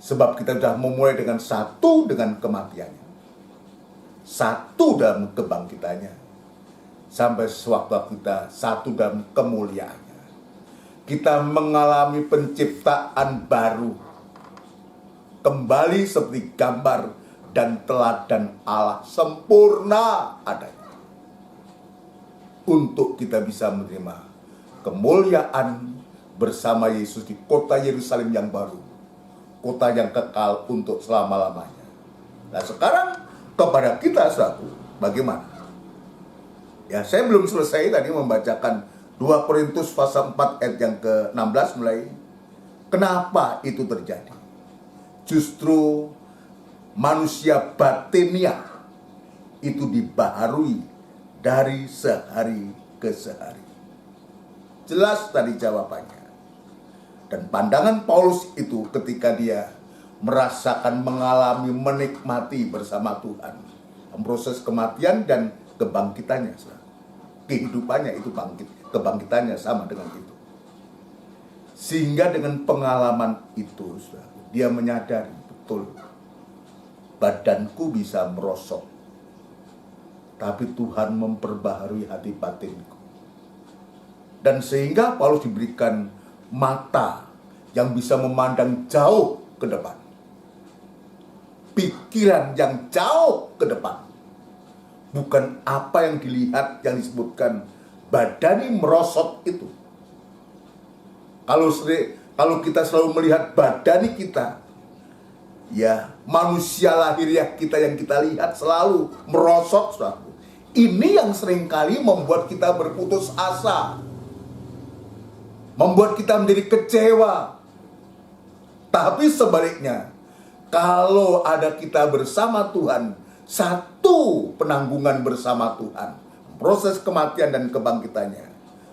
Sebab kita sudah memulai dengan satu dengan kematiannya, satu dalam kebangkitannya, sampai sewaktu kita satu dalam kemuliaannya. Kita mengalami penciptaan baru, kembali seperti gambar dan teladan Allah sempurna adanya, untuk kita bisa menerima kemuliaan bersama Yesus di kota Yerusalem yang baru, kota yang kekal untuk selama-lamanya. Nah sekarang kepada kita saudaraku, bagaimana? Ya, saya belum selesai tadi membacakan 2 Korintus pasal 4 ayat yang ke-16 mulai. Kenapa itu terjadi? Justru manusia batiniah itu dibaharui dari sehari ke sehari. Jelas tadi jawabannya. Dan pandangan Paulus itu ketika dia merasakan, mengalami, menikmati bersama Tuhan proses kematian dan kebangkitannya. Kehidupannya itu bangkit, kebangkitannya sama dengan itu. Sehingga dengan pengalaman itu dia menyadari betul, badanku bisa merosot, tapi Tuhan memperbaharui hati batinku. Dan sehingga Paulus diberikan mata yang bisa memandang jauh ke depan, pikiran yang jauh ke depan. Bukan apa yang dilihat, yang disebutkan badani merosot itu. Kalau kita selalu melihat badani kita, ya manusia lahiriah kita yang kita lihat selalu merosot, saudara. Ini yang seringkali membuat kita berputus asa, membuat kita menjadi kecewa. Tapi sebaliknya, kalau ada kita bersama Tuhan, satu penanggungan bersama Tuhan, proses kematian dan kebangkitannya,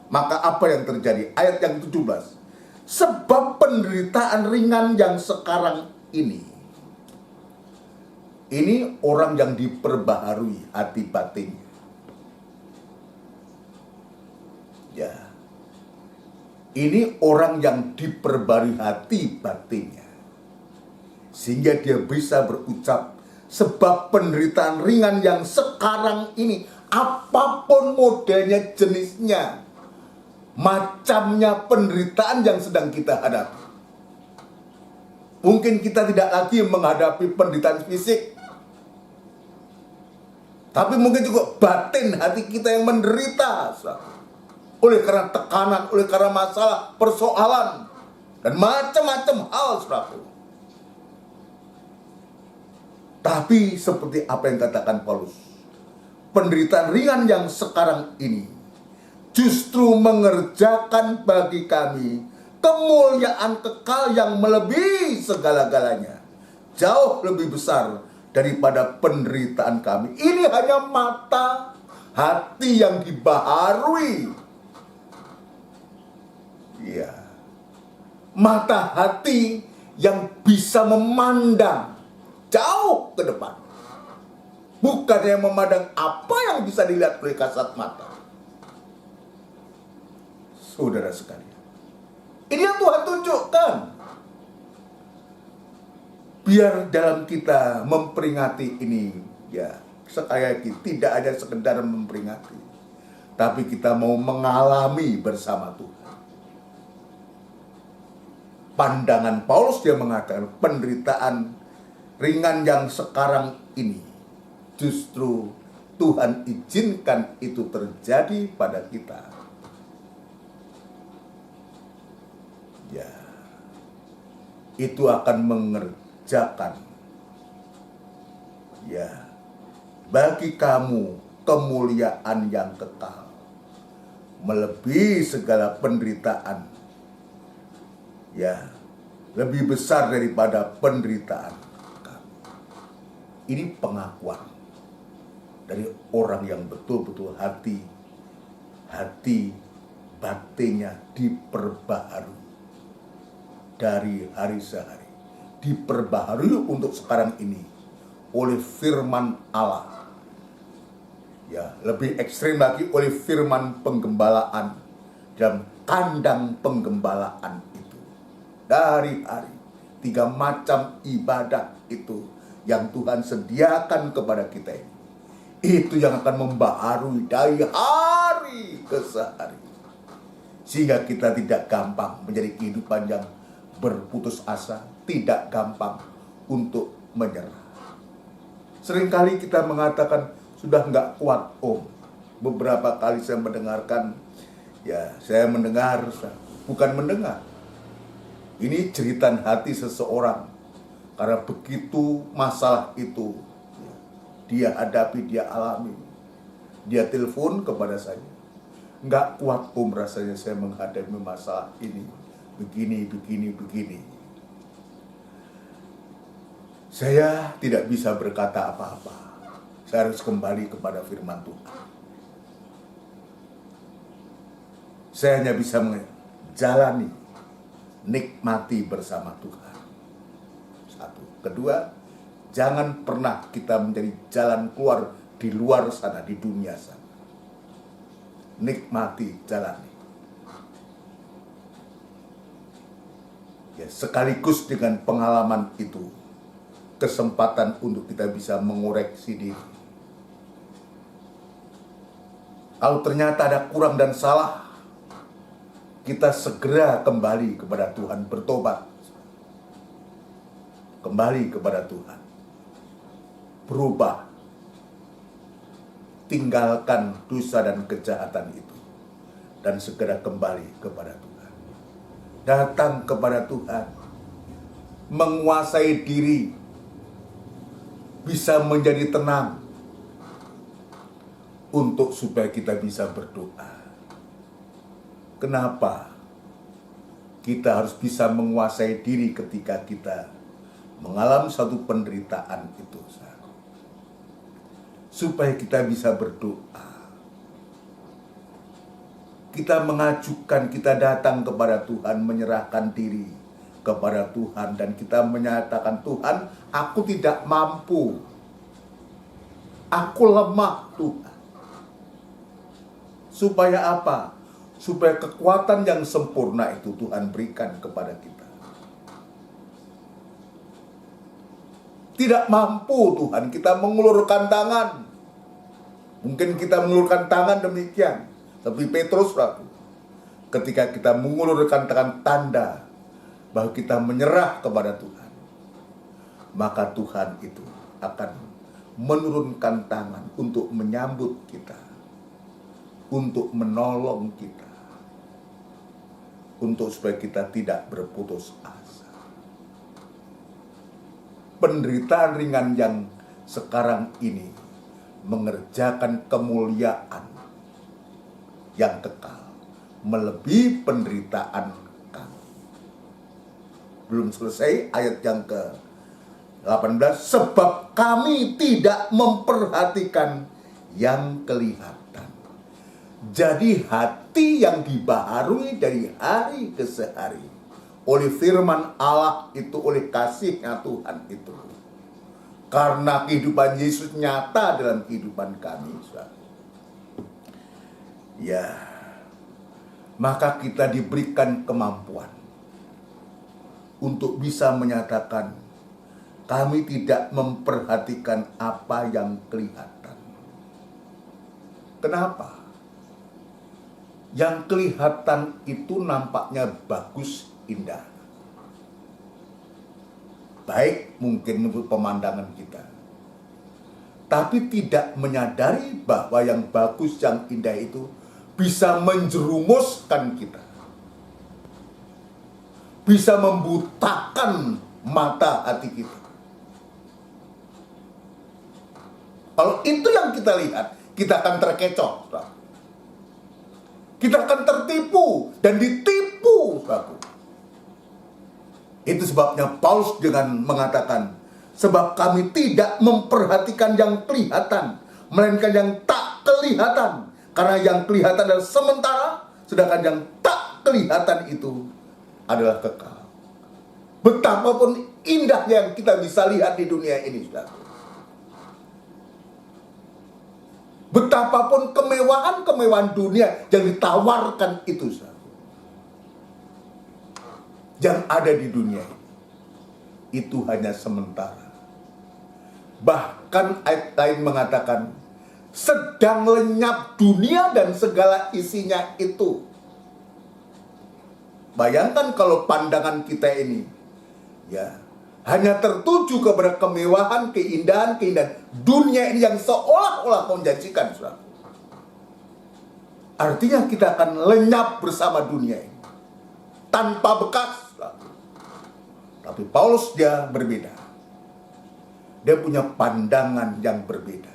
maka apa yang terjadi? Ayat yang 17. Sebab penderitaan ringan yang sekarang ini orang yang diperbaharui hati batinnya. Ya. Ini orang yang diperbarui hati batinnya, sehingga dia bisa berucap, sebab penderitaan ringan yang sekarang ini, apapun modelnya, jenisnya, macamnya penderitaan yang sedang kita hadapi. Mungkin kita tidak lagi menghadapi penderitaan fisik, tapi mungkin juga batin hati kita yang menderita, oleh karena tekanan, oleh karena masalah, persoalan, dan macam-macam hal, saudaraku. Tapi seperti apa yang katakan Paulus, penderitaan ringan yang sekarang ini justru mengerjakan bagi kami kemuliaan kekal yang melebihi segala-galanya, jauh lebih besar daripada penderitaan kami. Ini hanya mata hati yang dibaharui. Ya, mata hati yang bisa memandang jauh ke depan, bukan yang memandang apa yang bisa dilihat oleh kasat mata. Saudara sekalian, ini yang Tuhan tunjukkan. Biar dalam kita memperingati ini, ya, sekali lagi tidak ada sekedar memperingati, tapi kita mau mengalami bersama Tuhan. Pandangan Paulus, dia mengatakan penderitaan ringan yang sekarang ini justru Tuhan izinkan itu terjadi pada kita. Ya, itu akan mengerjakan, ya, bagi kamu kemuliaan yang kekal, melebihi segala penderitaan, ya, lebih besar daripada penderitaan kamu. Ini pengakuan dari orang yang betul-betul hati batinnya diperbaharui dari hari sehari, diperbaharui untuk sekarang ini oleh firman Allah. Ya, lebih ekstrim lagi oleh firman penggembalaan dan kandang penggembalaan itu. Dari hari 3 macam ibadah itu yang Tuhan sediakan kepada kita ini, itu yang akan membaharui dari hari ke hari, sehingga kita tidak gampang menjadi kehidupan yang berputus asa, tidak gampang untuk menyerah. Seringkali kita mengatakan, sudah nggak kuat om. Beberapa kali saya mendengarkan, ya saya mendengar, bukan mendengar, ini jeritan hati seseorang, karena begitu masalah itu dia hadapi, dia alami. Dia telepon kepada saya, nggak kuat om rasanya saya menghadapi masalah ini, begini. Saya tidak bisa berkata apa-apa. Saya harus kembali kepada firman Tuhan. Saya hanya bisa menjalani, nikmati bersama Tuhan. Satu. Kedua, jangan pernah kita menjadi jalan keluar di luar sana, di dunia sana. Nikmati, jalani. Ya, sekaligus dengan pengalaman itu, kesempatan untuk kita bisa mengoreksi diri. Kalau ternyata ada kurang dan salah, kita segera kembali kepada Tuhan, bertobat. Kembali kepada Tuhan. Berubah. Tinggalkan dosa dan kejahatan itu. Dan segera kembali kepada Tuhan. Datang kepada Tuhan. Menguasai diri. Bisa menjadi tenang. Untuk supaya kita bisa berdoa. Kenapa? kita harus bisa menguasai diri ketika kita mengalami satu penderitaan itu, supaya kita bisa berdoa. Kita mengajukan, kita datang kepada Tuhan, menyerahkan diri kepada Tuhan, dan kita menyatakan, Tuhan, aku tidak mampu, aku lemah Tuhan. Supaya apa? Supaya kekuatan yang sempurna itu Tuhan berikan kepada kita. Tidak mampu Tuhan kita mengulurkan tangan. Mungkin kita mengulurkan tangan demikian, tapi Petrus ragu. Ketika kita mengulurkan tangan, tanda bahwa kita menyerah kepada Tuhan, maka Tuhan itu akan menurunkan tangan untuk menyambut kita, untuk menolong kita, untuk supaya kita tidak berputus asa. Penderitaan ringan yang sekarang ini mengerjakan kemuliaan yang kekal, melebihi penderitaan kami. Belum selesai ayat yang ke-18, sebab kami tidak memperhatikan yang kelihatan. Jadi hati yang dibaharui dari hari ke hari oleh firman Allah itu, oleh kasihnya Tuhan itu, karena kehidupan Yesus nyata dalam kehidupan kami, ya, maka kita diberikan kemampuan untuk bisa menyatakan kami tidak memperhatikan apa yang kelihatan. Kenapa? Yang kelihatan itu nampaknya bagus, indah, baik mungkin menurut pemandangan kita, tapi tidak menyadari bahwa yang bagus, yang indah itu bisa menjerumuskan kita, bisa membutakan mata hati kita. Kalau itu yang kita lihat, kita akan terkecoh, kita akan tertipu dan ditipu. Itu sebabnya Paulus dengan mengatakan, sebab kami tidak memperhatikan yang kelihatan, melainkan yang tak kelihatan. Karena yang kelihatan adalah sementara, sedangkan yang tak kelihatan itu adalah kekal. Betapapun indahnya yang kita bisa lihat di dunia ini, saudara. Betapapun kemewahan-kemewahan dunia yang ditawarkan itu, saudara, yang ada di dunia ini, itu hanya sementara. Bahkan ayat lain mengatakan, sedang lenyap dunia dan segala isinya itu. Bayangkan kalau pandangan kita ini, ya, hanya tertuju kepada kemewahan, keindahan dunia ini yang seolah-olah menjanjikan, saudara. Artinya kita akan lenyap bersama dunia ini, tanpa bekas, saudara. Tapi Paulus dia berbeda. Dia punya pandangan yang berbeda.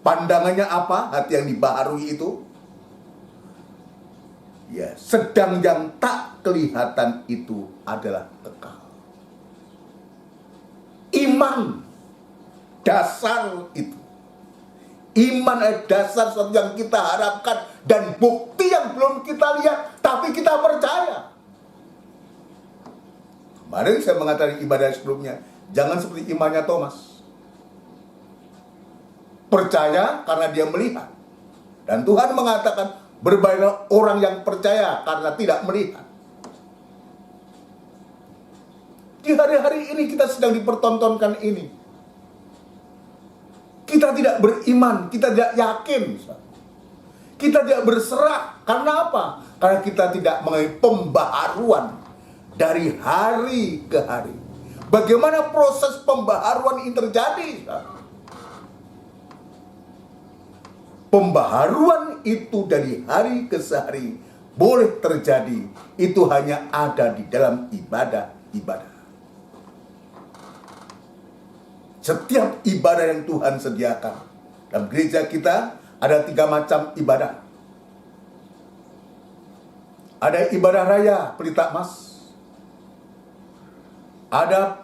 Pandangannya apa? Hati yang dibaharui itu, ya, sedang yang tak kelihatan itu adalah kekal. Iman dasar itu, iman adalah dasar sesuatu yang kita harapkan dan bukti yang belum kita lihat tapi kita percaya. Kemarin saya mengatakan ibadah sebelumnya, jangan seperti imannya Thomas, percaya karena dia melihat. Dan Tuhan mengatakan, berbahagialah orang yang percaya karena tidak melihat. Di hari-hari ini kita sedang dipertontonkan ini. Kita tidak beriman, kita tidak yakin, kita tidak berserah. Karena apa? Karena kita tidak mengalami pembaharuan dari hari ke hari. Bagaimana proses pembaharuan ini terjadi? Pembaharuan itu dari hari ke hari boleh terjadi. Itu hanya ada di dalam ibadah-ibadah. Setiap ibadah yang Tuhan sediakan. Dalam gereja kita ada 3 macam ibadah. Ada ibadah raya Pelita Mas. Ada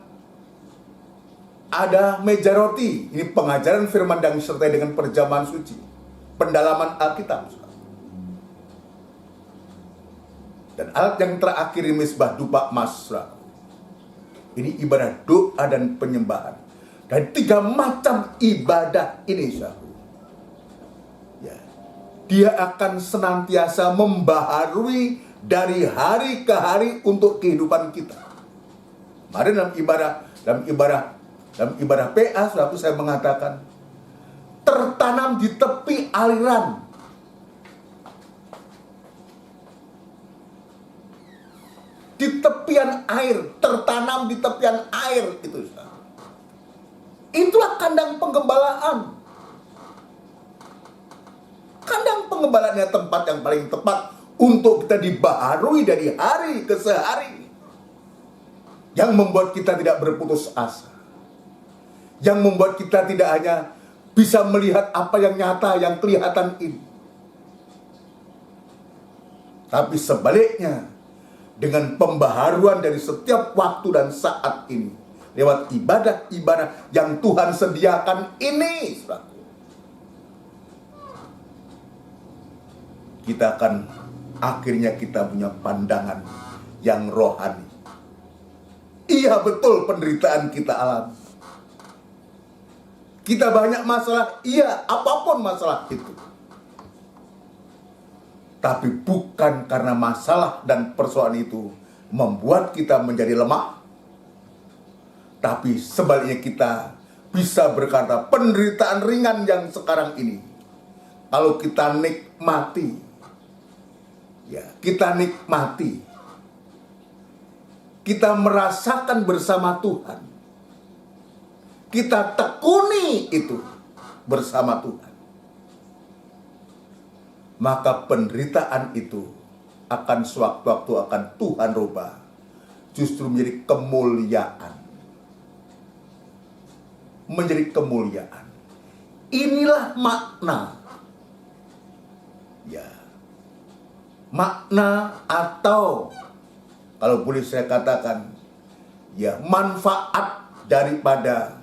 meja roti. Ini pengajaran firman dan disertai dengan perjamuan suci, pendalaman Alkitab. Dan alat yang terakhir ini misbah dupa emas. Ini ibadah doa dan penyembahan. Dan 3 macam ibadah ini, ya, dia akan senantiasa membaharui dari hari ke hari untuk kehidupan kita. Kemarin dalam ibadah PA, saya mengatakan tertanam di tepi aliran. Di tepian air, tertanam di tepian air itu. Itulah kandang penggembalaan. Kandang penggembalaannya tempat yang paling tepat untuk kita dibaharui dari hari ke hari. Yang membuat kita tidak berputus asa. Yang membuat kita tidak hanya bisa melihat apa yang nyata, yang kelihatan ini. Tapi sebaliknya, dengan pembaharuan dari setiap waktu dan saat ini, lewat ibadah-ibadah yang Tuhan sediakan ini, kita akan akhirnya kita punya pandangan yang rohani. Iya, betul, penderitaan kita alami. Kita banyak masalah, iya, apapun masalah itu. Tapi bukan karena masalah dan persoalan itu membuat kita menjadi lemah. Tapi sebaliknya kita bisa berkata penderitaan ringan yang sekarang ini, kalau kita nikmati, ya, kita nikmati, kita merasakan bersama Tuhan, kita tekuni itu bersama Tuhan, maka penderitaan itu akan sewaktu-waktu akan Tuhan rubah justru menjadi kemuliaan. Menjadi kemuliaan. Inilah makna, ya, makna atau kalau boleh saya katakan, ya, manfaat daripada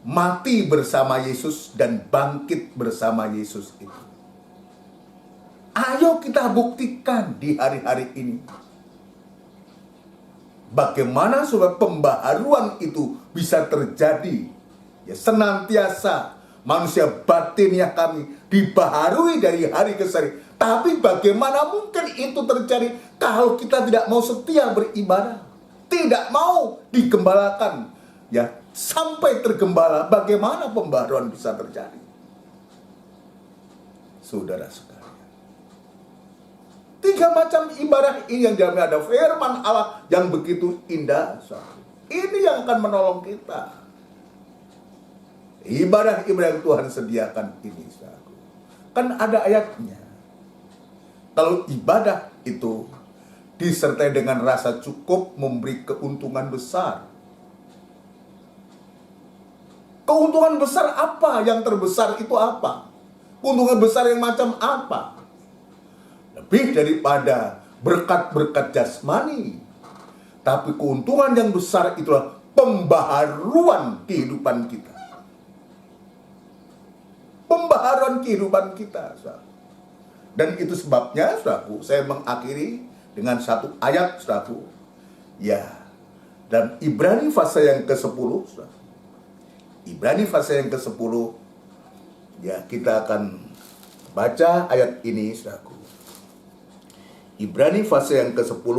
mati bersama Yesus dan bangkit bersama Yesus itu. Ayo kita buktikan di hari-hari ini. Bagaimana supaya pembaharuan itu bisa terjadi. Ya, senantiasa manusia batinnya kami dibaharui dari hari ke hari. Tapi bagaimana mungkin itu terjadi kalau kita tidak mau setia beribadah, tidak mau digembalakan, ya, sampai tergembala. Bagaimana pembaharuan bisa terjadi? Saudara sekalian, 3 macam ibadah ini yang diambil, ada firman Allah yang begitu indah. Ini yang akan menolong kita. Ibadah-ibadah yang Tuhan sediakan ini, kan ada ayatnya. Kalau ibadah itu disertai dengan rasa cukup, memberi keuntungan besar. Keuntungan besar apa? Yang terbesar itu apa? Keuntungan besar yang macam apa? Lebih daripada berkat-berkat jasmani. Tapi keuntungan yang besar itulah pembaharuan kehidupan kita. Pembaharuan kehidupan kita. Dan itu sebabnya, saudaraku, saya mengakhiri dengan satu ayat, saudaraku. Ya, dan Ibrani pasal yang ke-10, saudaraku. Ibrani pasal yang ke-10, ya, kita akan baca ayat ini, saudaraku. Ibrani pasal yang ke-10,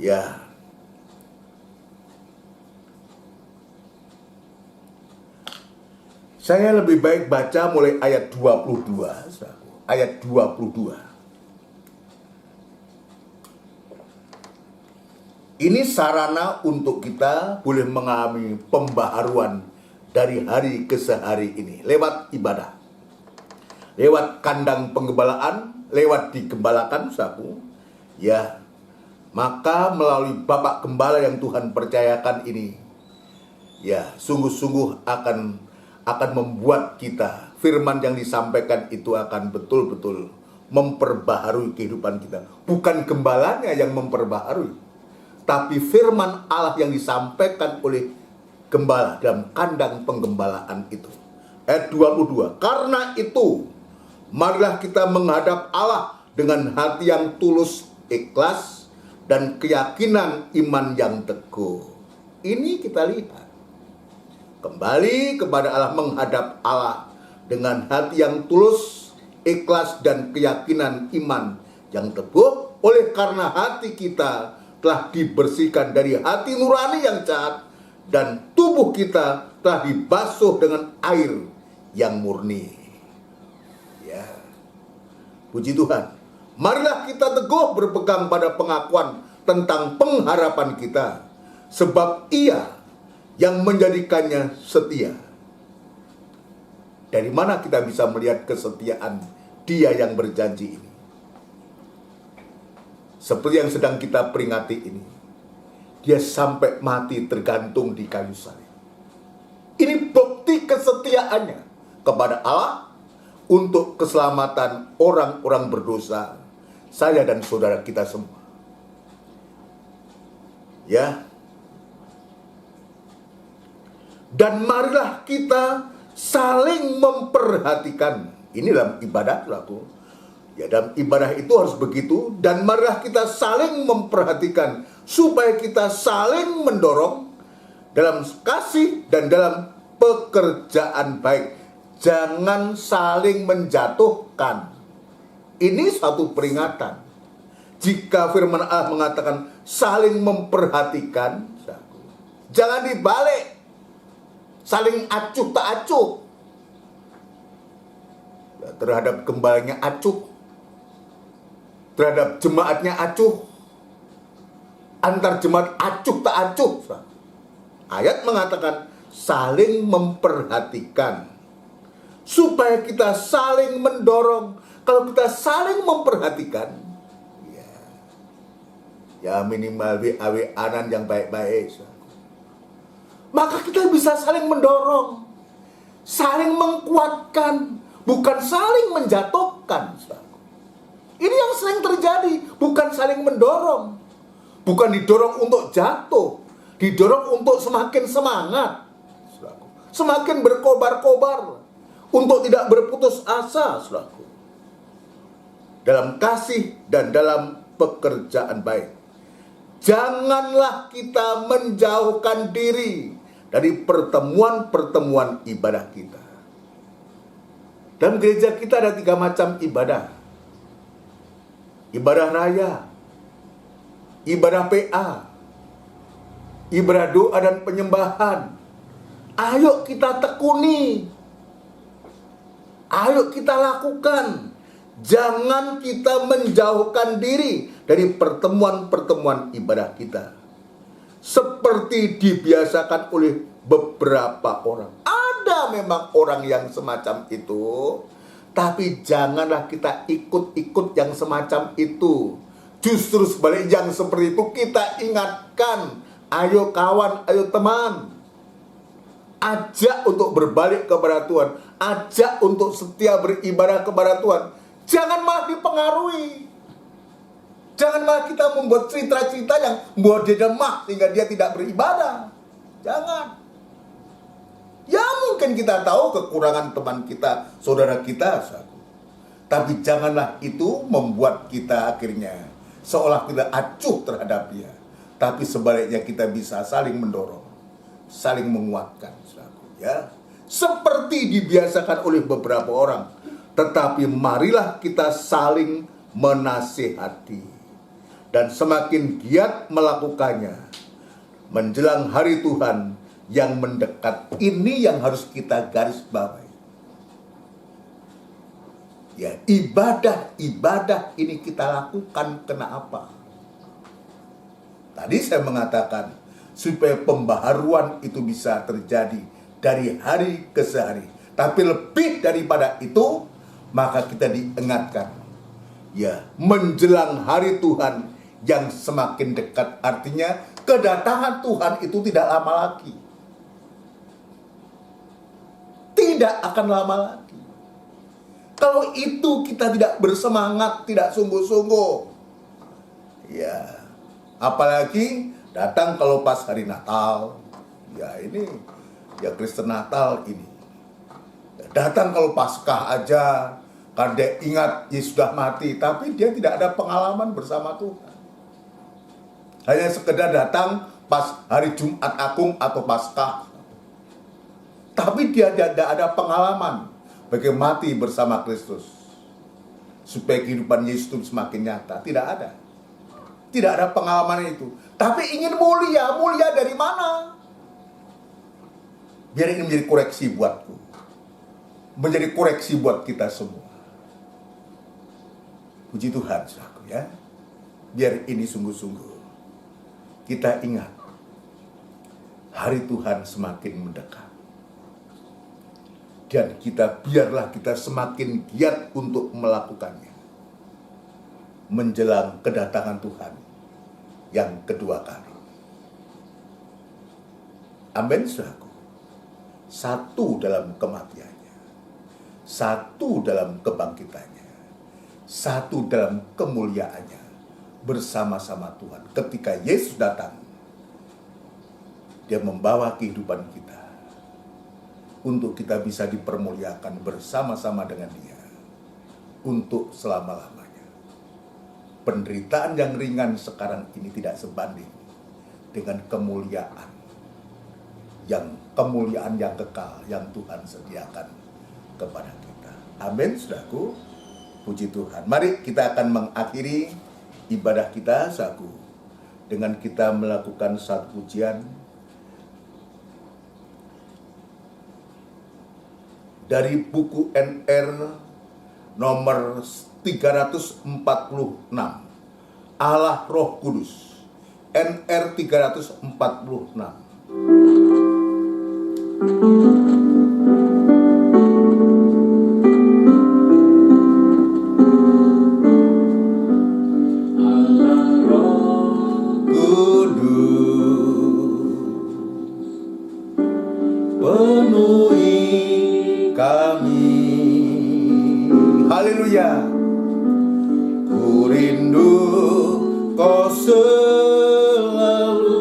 ya, saya lebih baik baca mulai ayat 22, saudaraku. Ayat 22. Ini sarana untuk kita boleh mengalami pembaharuan dari hari ke hari ini lewat ibadah, lewat kandang penggembalaan, lewat digembalakan, saudaraku, ya. Maka melalui Bapak Gembala yang Tuhan percayakan ini, ya, sungguh-sungguh akan membuat kita, firman yang disampaikan itu akan betul-betul memperbaharui kehidupan kita. Bukan gembalanya yang memperbaharui, tapi firman Allah yang disampaikan oleh gembala dalam kandang penggembalaan itu. Ayat 22, karena itu marilah kita menghadap Allah dengan hati yang tulus, ikhlas, dan keyakinan iman yang teguh. Ini kita lihat. Kembali kepada Allah, menghadap Allah dengan hati yang tulus, ikhlas, dan keyakinan iman yang teguh. Oleh karena hati kita telah dibersihkan dari hati nurani yang jahat, dan tubuh kita telah dibasuh dengan air yang murni. Ya, puji Tuhan. Marilah kita teguh berpegang pada pengakuan tentang pengharapan kita, sebab Ia yang menjadikannya setia. Dari mana kita bisa melihat kesetiaan Dia yang berjanji ini? Seperti yang sedang kita peringati ini, Dia sampai mati tergantung di kayu salib. Ini bukti kesetiaannya kepada Allah untuk keselamatan orang-orang berdosa, saya dan saudara kita semua. Ya. Dan marilah kita saling memperhatikan. Ini dalam ibadah, saudaraku. Ya, dalam ibadah itu harus begitu. Dan marilah kita saling memperhatikan, supaya kita saling mendorong dalam kasih dan dalam pekerjaan baik. Jangan saling menjatuhkan. Ini satu peringatan. Jika firman Allah mengatakan saling memperhatikan, jangan dibalik. Saling acuh tak acuh. Ya, terhadap gembalanya acuh, terhadap jemaatnya acuh, antar jemaat acuh tak acuh. Ayat mengatakan saling memperhatikan, supaya kita saling mendorong. Kalau kita saling memperhatikan, ya minimal WA-WA-an yang baik-baik, maka kita bisa saling mendorong, saling menguatkan, bukan saling menjatuhkan. Ini yang sering terjadi, bukan saling mendorong, bukan didorong untuk jatuh, didorong untuk semakin semangat, semakin berkobar-kobar, untuk tidak berputus asa, dalam kasih dan dalam pekerjaan baik. Janganlah kita menjauhkan diri dari pertemuan-pertemuan ibadah kita. Dalam gereja kita ada 3 macam ibadah. Ibadah raya, ibadah PA, ibadah doa dan penyembahan. Ayo kita tekuni, ayo kita lakukan. Jangan kita menjauhkan diri dari pertemuan-pertemuan ibadah kita, seperti dibiasakan oleh beberapa orang. Ada memang orang yang semacam itu, tapi janganlah kita ikut-ikut yang semacam itu. Justru sebaliknya, yang seperti itu kita ingatkan, ayo kawan, ayo teman, ajak untuk berbalik kepada Tuhan, ajak untuk setia beribadah kepada Tuhan. Jangan malah dipengaruhi. Jangan malah kita membuat cerita-cerita yang membuat dia lemah sehingga dia tidak beribadah. Jangan. Ya mungkin kita tahu kekurangan teman kita, saudara kita, tapi janganlah itu membuat kita akhirnya seolah kita acuh terhadap dia. Tapi sebaliknya kita bisa saling mendorong, saling menguatkan, ya. Seperti dibiasakan oleh beberapa orang. Tetapi marilah kita saling menasihati, dan semakin giat melakukannya menjelang hari Tuhan yang mendekat. Ini yang harus kita garis bawahi. Ya, ibadah ini kita lakukan kenapa? Tadi saya mengatakan supaya pembaharuan itu bisa terjadi dari hari ke hari. Tapi lebih daripada itu, maka kita diingatkan, ya, menjelang hari Tuhan yang semakin dekat. Artinya kedatangan Tuhan itu tidak lama lagi. Tidak akan lama lagi. Kalau itu kita tidak bersemangat, tidak sungguh-sungguh, ya, apalagi datang kalau pas hari Natal, ya ini, ya Kristen Natal ini. Datang kalau Paskah aja, karena dia ingat Yesus sudah mati, tapi dia tidak ada pengalaman bersama Tuhan. Hanya sekedar datang pas hari Jumat Agung atau Paskah, tapi dia tidak ada pengalaman bagaimana mati bersama Kristus, supaya kehidupan Yesus itu semakin nyata. Tidak ada. Tidak ada pengalaman itu. Tapi ingin mulia. Mulia dari mana? Biar ini menjadi koreksi buatku. Menjadi koreksi buat kita semua. Puji Tuhan, saudaraku, ya. Biar ini sungguh-sungguh. Kita ingat, hari Tuhan semakin mendekat. Dan biarlah kita semakin giat untuk melakukannya. Menjelang kedatangan Tuhan yang kedua kali. Amin, saudaraku. Satu dalam kematiannya. Satu dalam kebangkitannya. Satu dalam kemuliaannya. Bersama-sama Tuhan. Ketika Yesus datang, Dia membawa kehidupan kita untuk kita bisa dipermuliakan bersama-sama dengan Dia untuk selama-lamanya. Penderitaan yang ringan sekarang ini tidak sebanding dengan kemuliaan yang kekal yang Tuhan sediakan kepada kita. Amin, saudaraku. Puji Tuhan. Mari kita akan mengakhiri ibadah kita, saudaraku, dengan kita melakukan satu pujian dari buku NR nomor 346, Allah Roh Kudus. NR 346. Haleluya. Ku rindu Kau selalu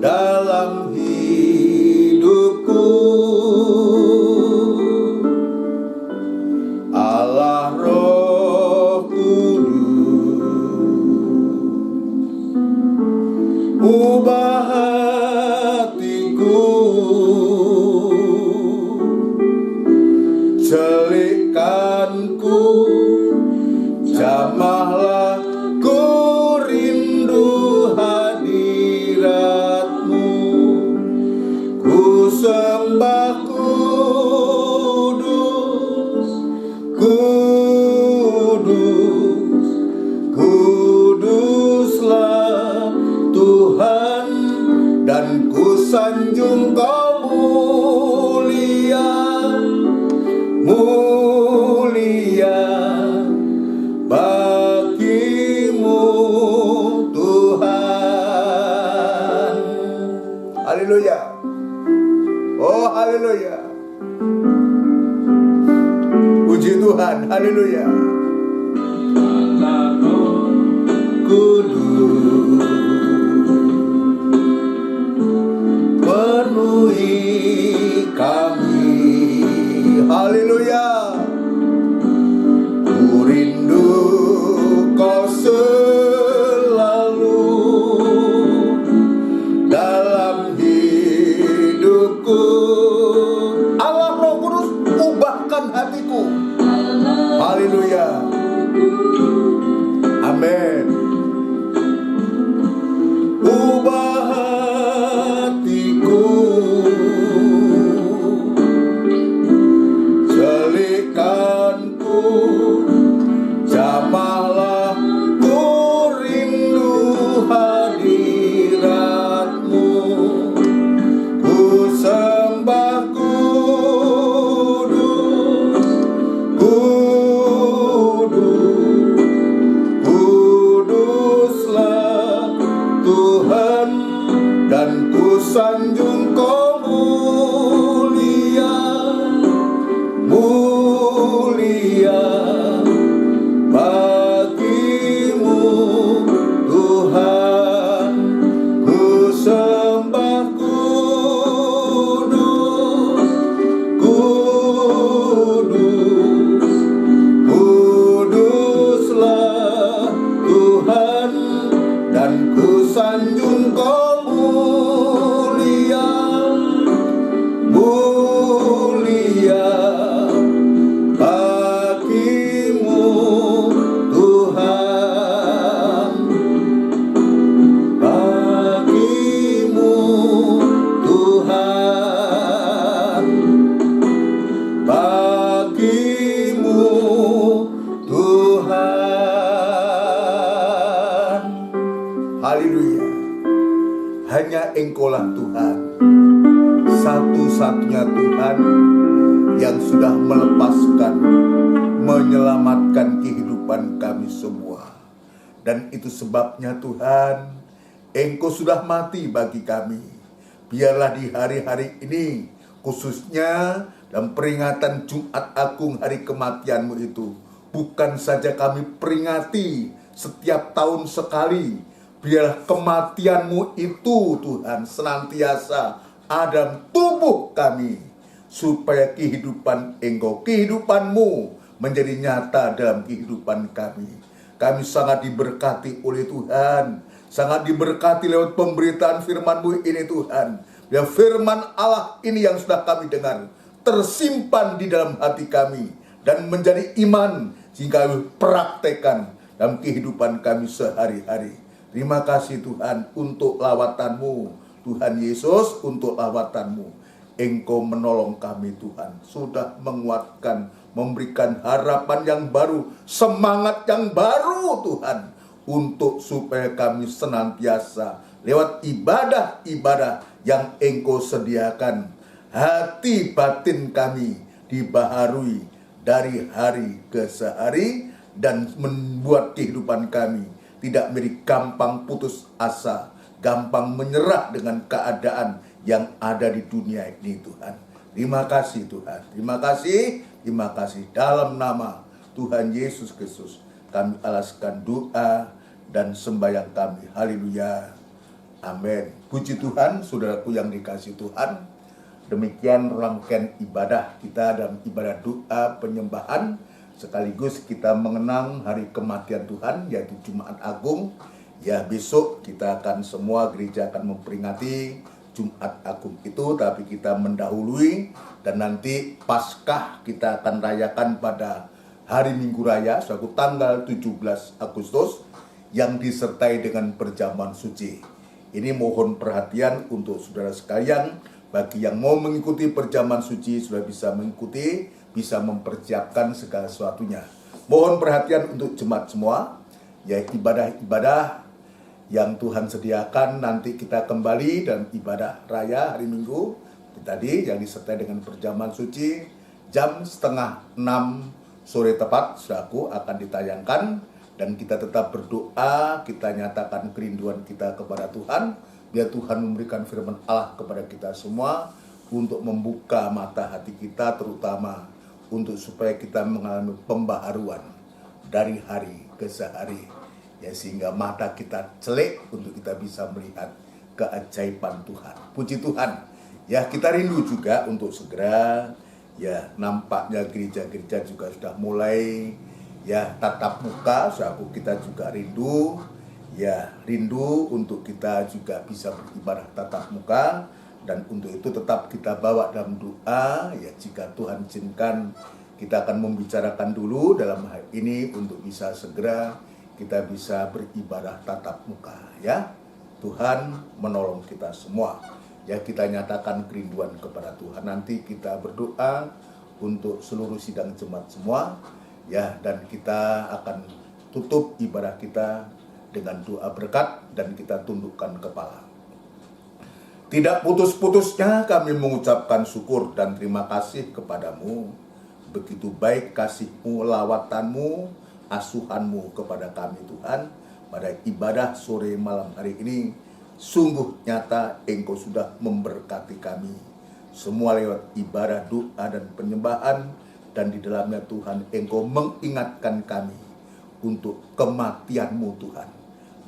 dalam hidupku, Allah Roh Kudus. Ubah hatiku, celikkanku, jamahlah ku rindu hadirat-Mu. Ku sembah kudus, kudus, kuduslah Tuhan, dan ku sanjung Kau mulia, mulia bagi-Mu Tuhan. Haleluya. Oh, haleluya. Puji Tuhan. Haleluya. Kudus, penuhi kami. Haleluya. Ku rindu Kau selalu dalam hidupku. Allah Roh Kudus, ubahkan hatiku. Haleluya. Amin. Ubah hatiku, celikkanku, jamahlah ku rindu hadirat-Mu. Ku sembah kudus, kudus, kuduslah Tuhan, dan ku sanjung Kau mulia, mulia mulia bagimu Tuhan, ku sembah kudus, kudus, kuduslah Tuhan, dan ku sanjung Kau mulia, mulia bagimu Tuhan, bagimu Tuhan, bagimu Tuhan. Haleluya. Hanya Engkaulah Tuhan, satu-satunya Tuhan yang sudah melepaskan, menyelamatkan kehidupan kami semua. Dan itu sebabnya Tuhan, Engkau sudah mati bagi kami. Biarlah di hari-hari ini, khususnya dalam peringatan Jumat Agung hari kematian-Mu itu, bukan saja kami peringati setiap tahun sekali, biarlah kematian-Mu itu Tuhan senantiasa ada dalam tubuh kami, supaya kehidupan Engkau, kehidupan-Mu menjadi nyata dalam kehidupan kami. Kami sangat diberkati oleh Tuhan, sangat diberkati lewat pemberitaan firman-Mu ini Tuhan. Ya, firman Allah ini yang sudah kami dengar tersimpan di dalam hati kami dan menjadi iman sehingga kami praktekkan dalam kehidupan kami sehari-hari. Terima kasih Tuhan untuk lawatan-Mu, Tuhan Yesus, untuk lawatan-Mu. Engkau menolong kami Tuhan, sudah menguatkan, memberikan harapan yang baru, semangat yang baru Tuhan, untuk supaya kami senantiasa lewat ibadah-ibadah yang Engkau sediakan, hati batin kami dibaharui dari hari ke hari, dan membuat kehidupan kami tidak menjadi gampang putus asa, gampang menyerah dengan keadaan yang ada di dunia ini Tuhan. Terima kasih Tuhan, terima kasih dalam nama Tuhan Yesus Kristus kami alaskan doa dan sembahyang kami. Haleluya, amin. Puji Tuhan, saudaraku yang dikasihi Tuhan. Demikian rangkaian ibadah kita dalam ibadah doa penyembahan, sekaligus kita mengenang hari kematian Tuhan, yaitu Jumat Agung. Ya, besok kita akan semua gereja akan memperingati Jumat Agung itu, tapi kita mendahului, dan nanti Paskah kita akan rayakan pada hari Minggu Raya, suatu tanggal 17 Agustus, yang disertai dengan perjamuan suci. Ini mohon perhatian untuk saudara sekalian, bagi yang mau mengikuti perjamuan suci sudah bisa mengikuti, bisa mempersiapkan segala sesuatunya. Mohon perhatian untuk jemaat semua, ya, ibadah-ibadah yang Tuhan sediakan nanti kita kembali dalam ibadah raya hari Minggu tadi yang disertai dengan perjamuan suci jam 5:30 sore tepat, saudaraku, akan ditayangkan, dan kita tetap berdoa, kita nyatakan kerinduan kita kepada Tuhan, biar Tuhan memberikan firman Allah kepada kita semua untuk membuka mata hati kita, terutama untuk supaya kita mengalami pembaharuan dari hari ke hari, ya, sehingga mata kita celik untuk kita bisa melihat keajaiban Tuhan. Puji Tuhan. Ya, kita rindu juga untuk segera, ya, nampaknya gereja-gereja juga sudah mulai, ya, tatap muka. Sahabat, kita juga rindu, ya, rindu untuk kita juga bisa beribadah tatap muka. Dan untuk itu tetap kita bawa dalam doa, ya, jika Tuhan izinkan kita akan membicarakan dulu dalam hal ini untuk bisa segera kita bisa beribadah tatap muka, ya. Tuhan menolong kita semua. Ya, kita nyatakan kerinduan kepada Tuhan. Nanti kita berdoa untuk seluruh sidang jemaat semua, ya, dan kita akan tutup ibadah kita dengan doa berkat dan kita tundukkan kepala. Tidak putus-putusnya kami mengucapkan syukur dan terima kasih kepadamu. Begitu baik kasih-Mu, lawatan-Mu, asuhan-Mu kepada kami Tuhan. Pada ibadah sore malam hari ini, sungguh nyata Engkau sudah memberkati kami. Semua lewat ibadah doa dan penyembahan, Dan di dalamnya Tuhan, Engkau mengingatkan kami untuk kematian-Mu Tuhan.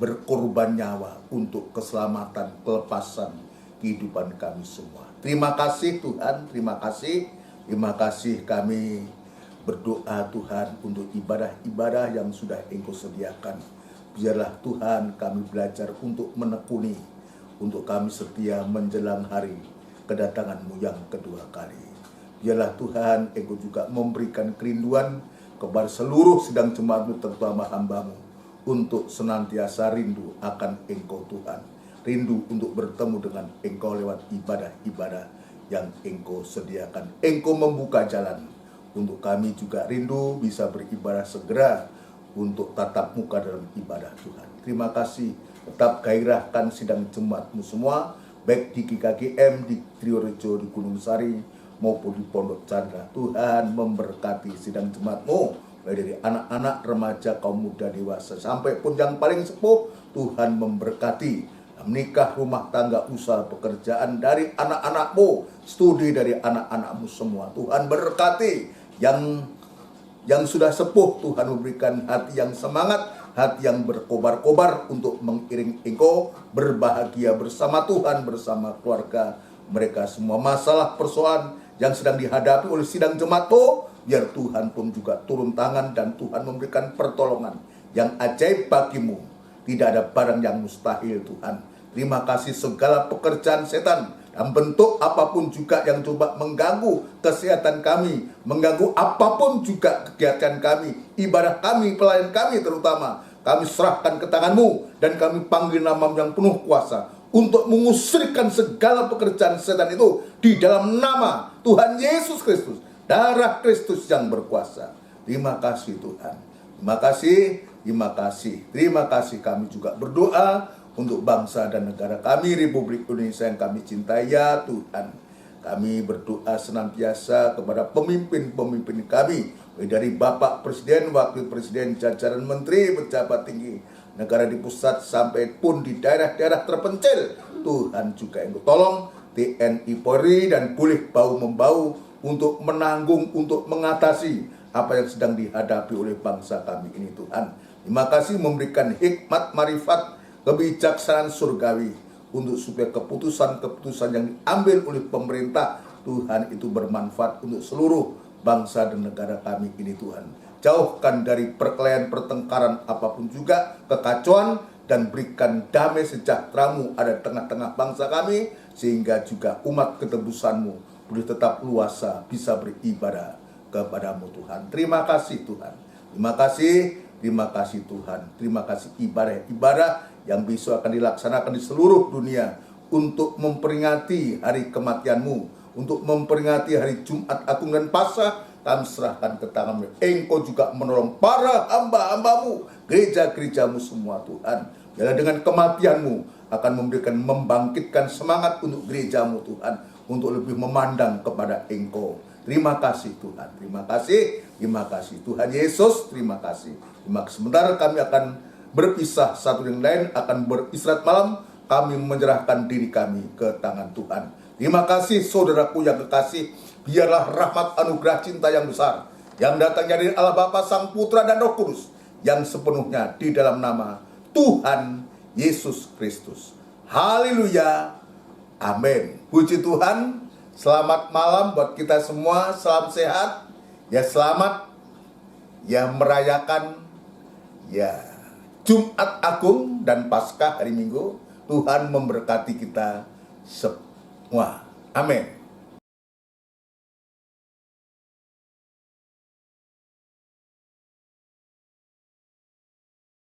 Berkorban nyawa untuk keselamatan, kelepasan kehidupan kami semua. Terima kasih Tuhan, terima kasih. Terima kasih kami berdoa Tuhan untuk ibadah-ibadah yang sudah Engkau sediakan. Biarlah Tuhan kami belajar untuk menekuni, untuk kami setia menjelang hari kedatangan-Mu yang kedua kali. Biarlah Tuhan Engkau juga memberikan kerinduan kepada seluruh sidang jemaat-Mu, terutama hamba-Mu, untuk senantiasa rindu akan Engkau Tuhan. Rindu untuk bertemu dengan Engkau lewat ibadah-ibadah yang Engkau sediakan. Engkau membuka jalan untuk kami juga rindu bisa beribadah segera untuk tatap muka dalam ibadah Tuhan. Terima kasih. Tetap gairahkan sidang jemaat-Mu semua, baik di GKGM, di Triorejo, di Gunung Sari, maupun di Pondok Chandra. Tuhan memberkati sidang jemaat-Mu, mulai dari anak-anak, remaja, kaum muda, dewasa, sampai pun yang paling sepuh. Tuhan memberkati menikah, rumah tangga, usaha, pekerjaan dari anak-anak-Mu, studi dari anak-anak-Mu semua. Tuhan berkati yang sudah sepuh. Tuhan memberikan hati yang semangat, hati yang berkobar-kobar untuk mengiring Engkau berbahagia bersama Tuhan, bersama keluarga mereka semua. Masalah persoalan yang sedang dihadapi oleh sidang jemaat-Mu, biar Tuhan pun juga turun tangan dan Tuhan memberikan pertolongan yang ajaib bagimu. Tidak ada barang yang mustahil Tuhan. Terima kasih segala pekerjaan setan dalam bentuk apapun juga yang coba mengganggu kesehatan kami, mengganggu apapun juga kegiatan kami, ibadah kami, pelayan kami terutama. Kami serahkan ke tangan-Mu dan kami panggil nama-Mu yang penuh kuasa untuk mengusirkan segala pekerjaan setan itu di dalam nama Tuhan Yesus Kristus, darah Kristus yang berkuasa. Terima kasih Tuhan. Terima kasih, terima kasih. Terima kasih kami juga berdoa untuk bangsa dan negara kami, Republik Indonesia yang kami cintai ya Tuhan. Kami berdoa senantiasa kepada pemimpin-pemimpin kami, dari Bapak Presiden, Wakil Presiden, jajaran Menteri, pejabat tinggi negara di pusat sampai pun di daerah-daerah terpencil. Tuhan juga yang tolong TNI Polri dan boleh bahu-membahu untuk menanggung, untuk mengatasi apa yang sedang dihadapi oleh bangsa kami ini Tuhan. Terima kasih memberikan hikmat, marifat, kebijaksanaan surgawi untuk supaya keputusan-keputusan yang diambil oleh pemerintah Tuhan itu bermanfaat untuk seluruh bangsa dan negara kami ini Tuhan. Jauhkan dari perkelahian, pertengkaran apapun juga, kekacauan, dan berikan damai sejahtera-Mu ada tengah-tengah bangsa kami, sehingga juga umat ketebus-Mu boleh tetap luasa bisa beribadah kepada-Mu Tuhan. Terima kasih Tuhan. Terima kasih. Terima kasih Tuhan. Terima kasih ibadah-ibadah yang besok akan dilaksanakan di seluruh dunia untuk memperingati hari kematian-Mu, untuk memperingati hari Jumat Agung dan Paskah. Kami serahkan ke tangan-Mu. Engkau juga menolong para hamba-hamba-Mu, gereja-gereja-Mu semua Tuhan. Biarlah dengan kematian-Mu akan membangkitkan semangat untuk gereja-Mu Tuhan, untuk lebih memandang kepada Engkau. Terima kasih Tuhan, terima kasih Tuhan Yesus, terima kasih. Sebentar kami akan berpisah, satu yang lain akan beristirahat malam. Kami menyerahkan diri kami ke tangan Tuhan. Terima kasih saudaraku yang kekasih. Biarlah rahmat anugerah cinta yang besar yang datangnya dari Allah Bapa, Sang Putra dan Roh Kudus yang sepenuhnya di dalam nama Tuhan Yesus Kristus. Haleluya, amin. Puji Tuhan. Selamat malam buat kita semua. Salam sehat. Ya, selamat ya merayakan ya Jumat Agung dan Paskah hari Minggu. Tuhan memberkati kita semua. Amin.